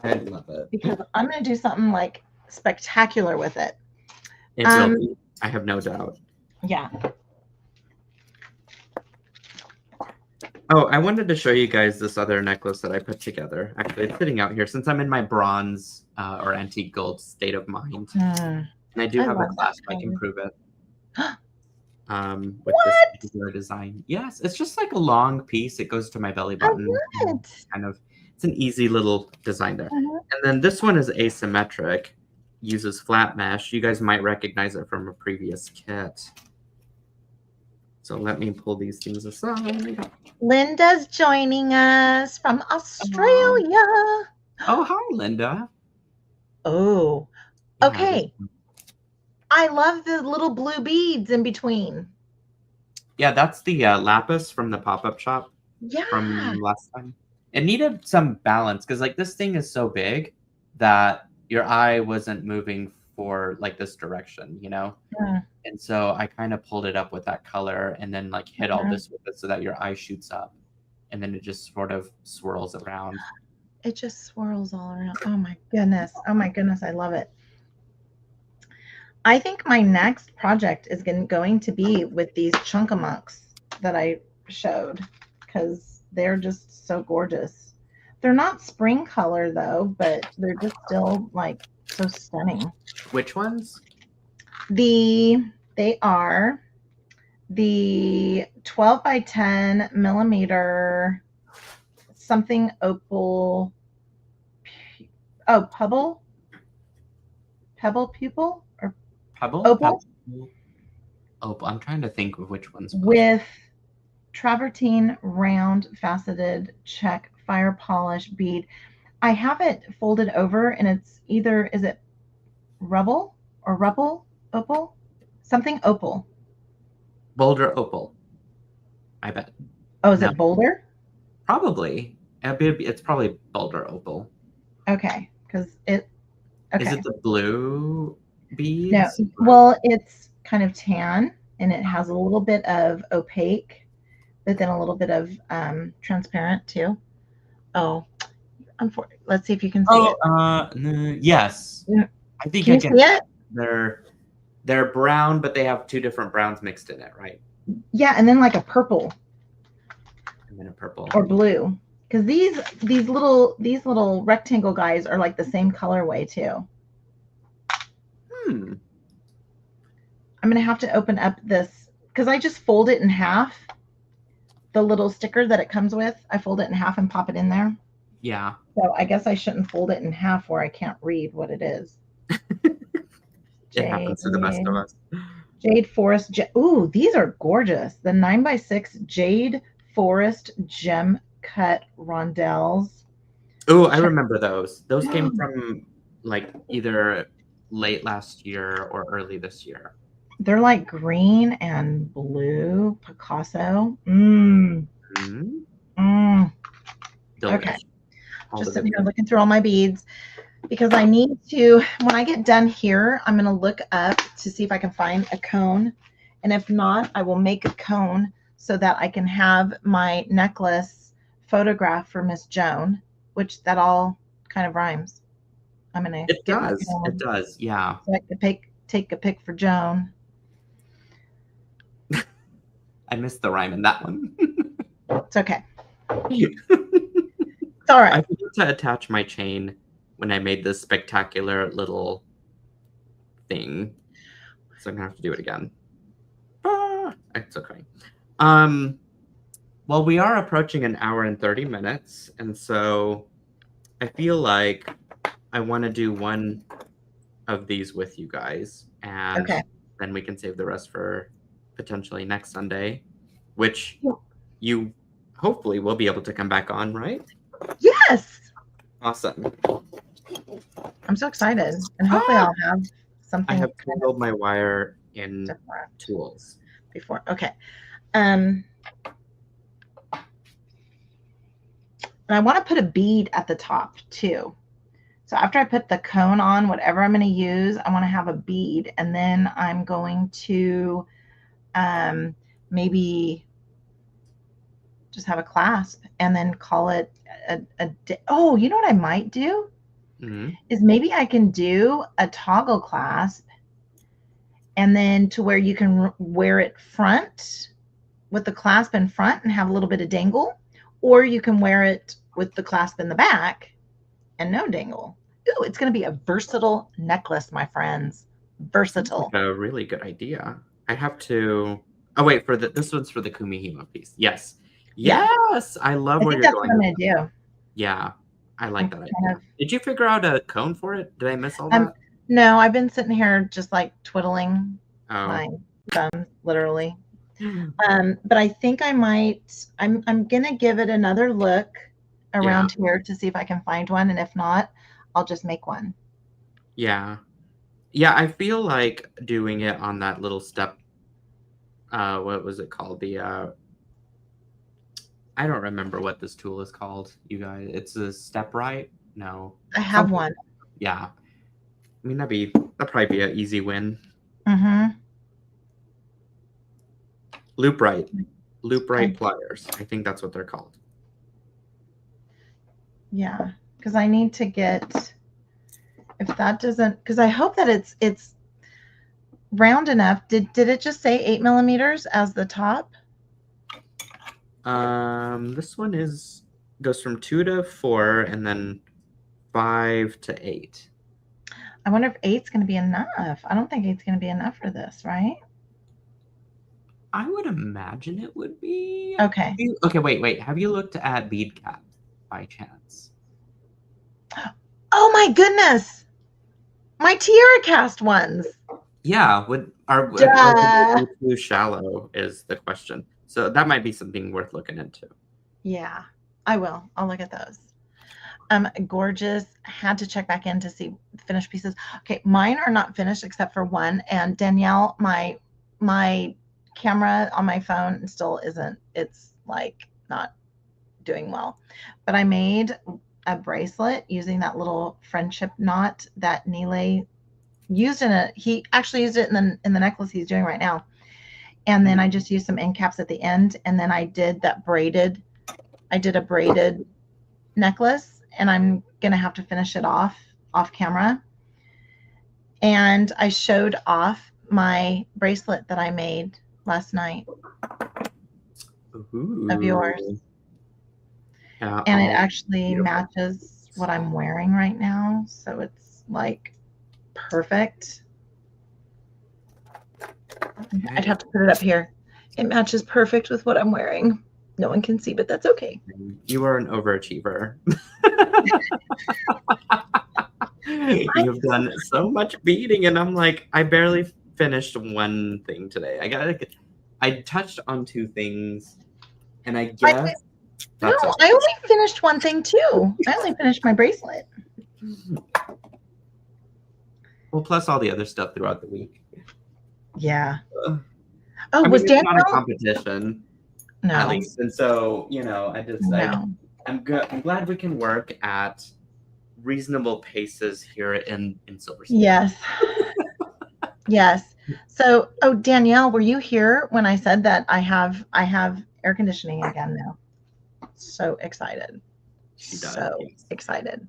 I love it. Because I'm going to do something like spectacular with it. It will be. I have no doubt. Yeah. Oh, I wanted to show you guys this other necklace that I put together. Actually, it's sitting out here since I'm in my bronze or antique gold state of mind. And I do have a clasp. I can prove it. With this particular design. Yes, it's just like a long piece. It goes to my belly button. It's an easy little design there. And then this one is asymmetric, uses flat mesh. You guys might recognize it from a previous kit. So let me pull these things aside. Linda's joining us from Australia. Oh, hi, Linda. Oh, okay. I love the little blue beads in between. Yeah, that's the lapis from the pop-up shop. Yeah. From last time. It needed some balance because like this thing is so big that your eye wasn't moving for like this direction, you know? Yeah. And so I kind of pulled it up with that color and then like hit all this with it so that your eye shoots up and then it just sort of swirls around. It just swirls all around. Oh my goodness. Oh my goodness. I love it. I think my next project is going to be with these chunkamunks that I showed because they're just so gorgeous. They're not spring color though, but they're just still like so stunning. Which ones? They are the 12 by 10 millimeter something opal. Oh, pebble pupil or pebble opal. Opal. I'm trying to think of which ones. With travertine round faceted check fire polish bead. I have it folded over, and it's either is it rubble or opal, something opal. Boulder opal. I bet. Oh, is it boulder? Probably. It's probably boulder opal. Okay, because it. Okay. Is it the blue beads? No. Well, it's kind of tan, and it has a little bit of opaque, but then a little bit of transparent too. Oh, let's see if you can see it. Yes. I think Can you see it? They're brown, but they have 2 different browns mixed in it, right? Yeah, and then like a purple. And then a purple. Or blue. Because these little rectangle guys are like the same colorway too. I'm gonna have to open up this because I just fold it in half. The little sticker that it comes with, I fold it in half and pop it in there. Yeah. So I guess I shouldn't fold it in half where I can't read what it is. It happens to the best of us. Jade Forest. Ooh, these are gorgeous. The 9x6 Jade Forest Gem Cut Rondelles. Oh, I remember those. Those came from like either late last year or early this year. They're like green and blue Picasso. Okay. Just sitting here looking through all my beads because I need to, when I get done here, I'm going to look up to see if I can find a cone. And if not, I will make a cone so that I can have my necklace photograph for Miss Joan, which that all kind of rhymes. I'm going to. It does. Yeah. So I can take a pic for Joan. I missed the rhyme in that one. It's okay. It's all right. I forgot to attach my chain when I made this spectacular little thing. So I'm gonna have to do it again. It's okay. Well, we are approaching an hour and 30 minutes, and so I feel like I want to do one of these with you guys, and then we can save the rest for potentially next Sunday, which you hopefully will be able to come back on, right? Yes. Awesome. I'm so excited, and hopefully I'll have something. I have tangled my wire in tools before. Okay. And I want to put a bead at the top too. So after I put the cone on, whatever I'm going to use, I want to have a bead, and then I'm going to maybe just have a clasp and then call it oh, you know what I might do? Is maybe I can do a toggle clasp, and then to where you can wear it front with the clasp in front and have a little bit of dangle, or you can wear it with the clasp in the back and no dangle. Ooh, it's going to be a versatile necklace, my friends. Versatile. Like a really good idea. I have to. Oh wait, this one's for the Kumihimo piece. Yes. Yes, I love where you're going. That's what I'm gonna do. Yeah, I like that idea. Did you figure out a cone for it? Did I miss all that? No, I've been sitting here just like twiddling my thumbs, literally. But I think I might. I'm gonna give it another look around here to see if I can find one, and if not, I'll just make one. Yeah, I feel like doing it on that little step. What was it called? The I don't remember what this tool is called, you guys. It's a step right? No. I have one. Yeah. I mean, that'd probably be an easy win. Loop right pliers. I think that's what they're called. Yeah, because I need to get, if that doesn't, because I hope that it's round enough. Did it just say 8 millimeters as the top? This one goes from 2 to 4 and then 5 to 8. I wonder if 8's going to be enough. I don't think 8's going to be enough for this, right? I would imagine it would be. Okay. Okay, wait. Have you looked at bead cap by chance? Oh my goodness! My tiara cast ones. Yeah, are too shallow is the question. So that might be something worth looking into. Yeah, I will. I'll look at those. Gorgeous. Had to check back in to see finished pieces. Okay, mine are not finished except for one. And Danielle, my camera on my phone still isn't. It's like not doing well. But I made a bracelet using that little friendship knot that Nealay used in it. He actually used it in the necklace he's doing right now. And then I just used some end caps at the end. And then I did a braided necklace, and I'm going to have to finish it off camera. And I showed off my bracelet that I made last night. Ooh. Of yours. Yeah, and it actually matches what I'm wearing right now. So it's like perfect. Okay. I'd have to put it up here. It matches perfect with what I'm wearing. No one can see, but that's okay. You are an overachiever. You've done so much beading, and I'm like, I barely finished one thing today. I touched on 2 things, and I guess I only finished one thing too. I only finished my bracelet. Well, plus all the other stuff throughout the week. Yeah. Oh, was Danielle not a competition? No. At least, and so I'm glad we can work at reasonable paces here in SilverSilk. Yes. Yes. So, Danielle, were you here when I said that I have air conditioning again now? So excited. She does. So excited.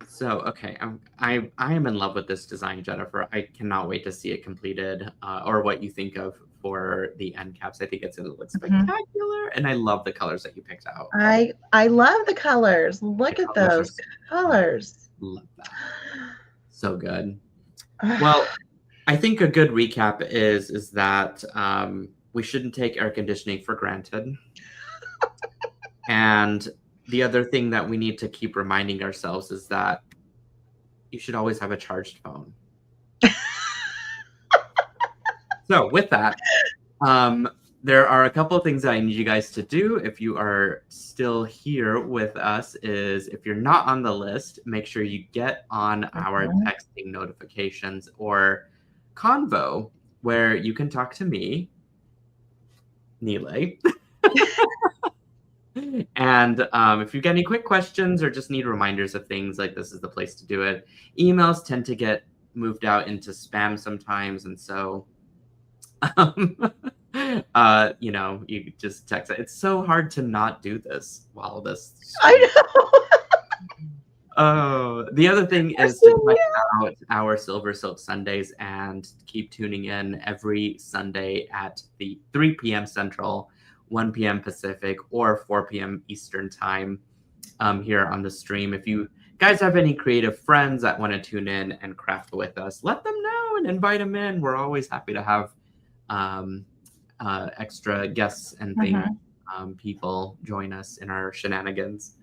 So, okay, I am in love with this design, Jenifer. I cannot wait to see it completed, or what you think of for the end caps. I think it's going to look spectacular, and I love the colors that you picked out. I love the colors. Look at those colors. Love that. So good. Well, I think a good recap is that we shouldn't take air conditioning for granted. And the other thing that we need to keep reminding ourselves is that you should always have a charged phone. So with that, there are a couple of things that I need you guys to do. If you are still here with us, is if you're not on the list, make sure you get on our texting notifications or convo, where you can talk to me, Nealay. And if you get any quick questions or just need reminders of things, like this is the place to do it. Emails tend to get moved out into spam sometimes, and so you just text it. It's so hard to not do this while this. I know. The other thing is to check out our SilverSilk Sundays and keep tuning in every Sunday at the 3 p.m. Central, 1 p.m. Pacific, or 4 p.m. Eastern time here on the stream. If you guys have any creative friends that want to tune in and craft with us, let them know and invite them in. We're always happy to have extra guests and things, people join us in our shenanigans.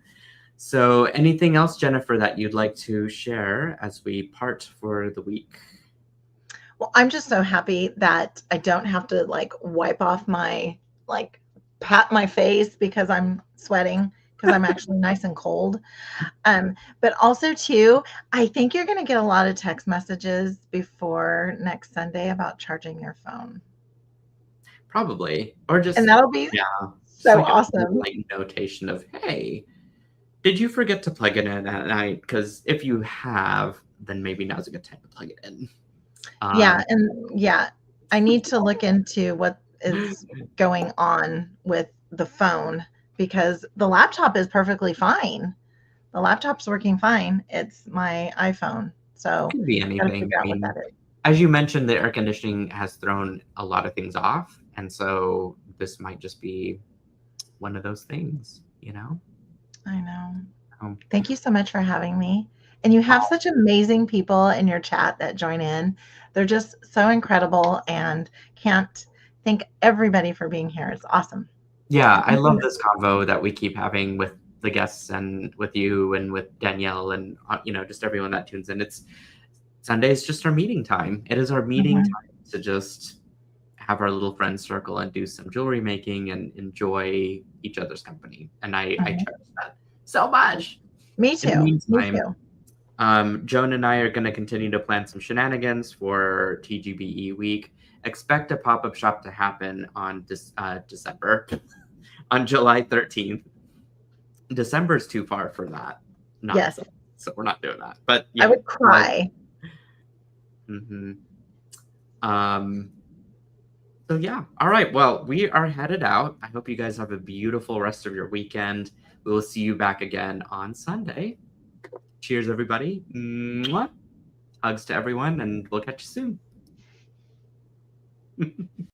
So anything else, Jenifer, that you'd like to share as we part for the week? Well, I'm just so happy that I don't have to wipe off my pat my face because I'm sweating, because I'm actually nice and cold. But also too, I think you're going to get a lot of text messages before next Sunday about charging your phone. Probably. Or just, and that'll be so awesome. Notation of, hey, did you forget to plug it in at night? Because if you have, then maybe now's a good time to plug it in. I need to look into what is going on with the phone, because the laptop is perfectly fine. The laptop's working fine. It's my iPhone. So it could be anything. I mean, as you mentioned, the air conditioning has thrown a lot of things off. And so this might just be one of those things, I know. Thank you so much for having me. And you have such amazing people in your chat that join in. They're just so incredible, and can't thank everybody for being here. It's awesome. Yeah, I love this convo that we keep having with the guests and with you and with Danielle and just everyone that tunes in. Sunday is just our meeting time. It is our meeting time to just have our little friend circle and do some jewelry making and enjoy each other's company. And I cherish that so much. Me too. In the meantime, Joan and I are going to continue to plan some shenanigans for TGBE week. Expect a pop-up shop to happen on December, on July 13th. December's too far for that. Yes. So we're not doing that. But I would cry. Mm-hmm. So yeah. All right. Well, we are headed out. I hope you guys have a beautiful rest of your weekend. We will see you back again on Sunday. Cheers, everybody. Mwah. Hugs to everyone, and we'll catch you soon.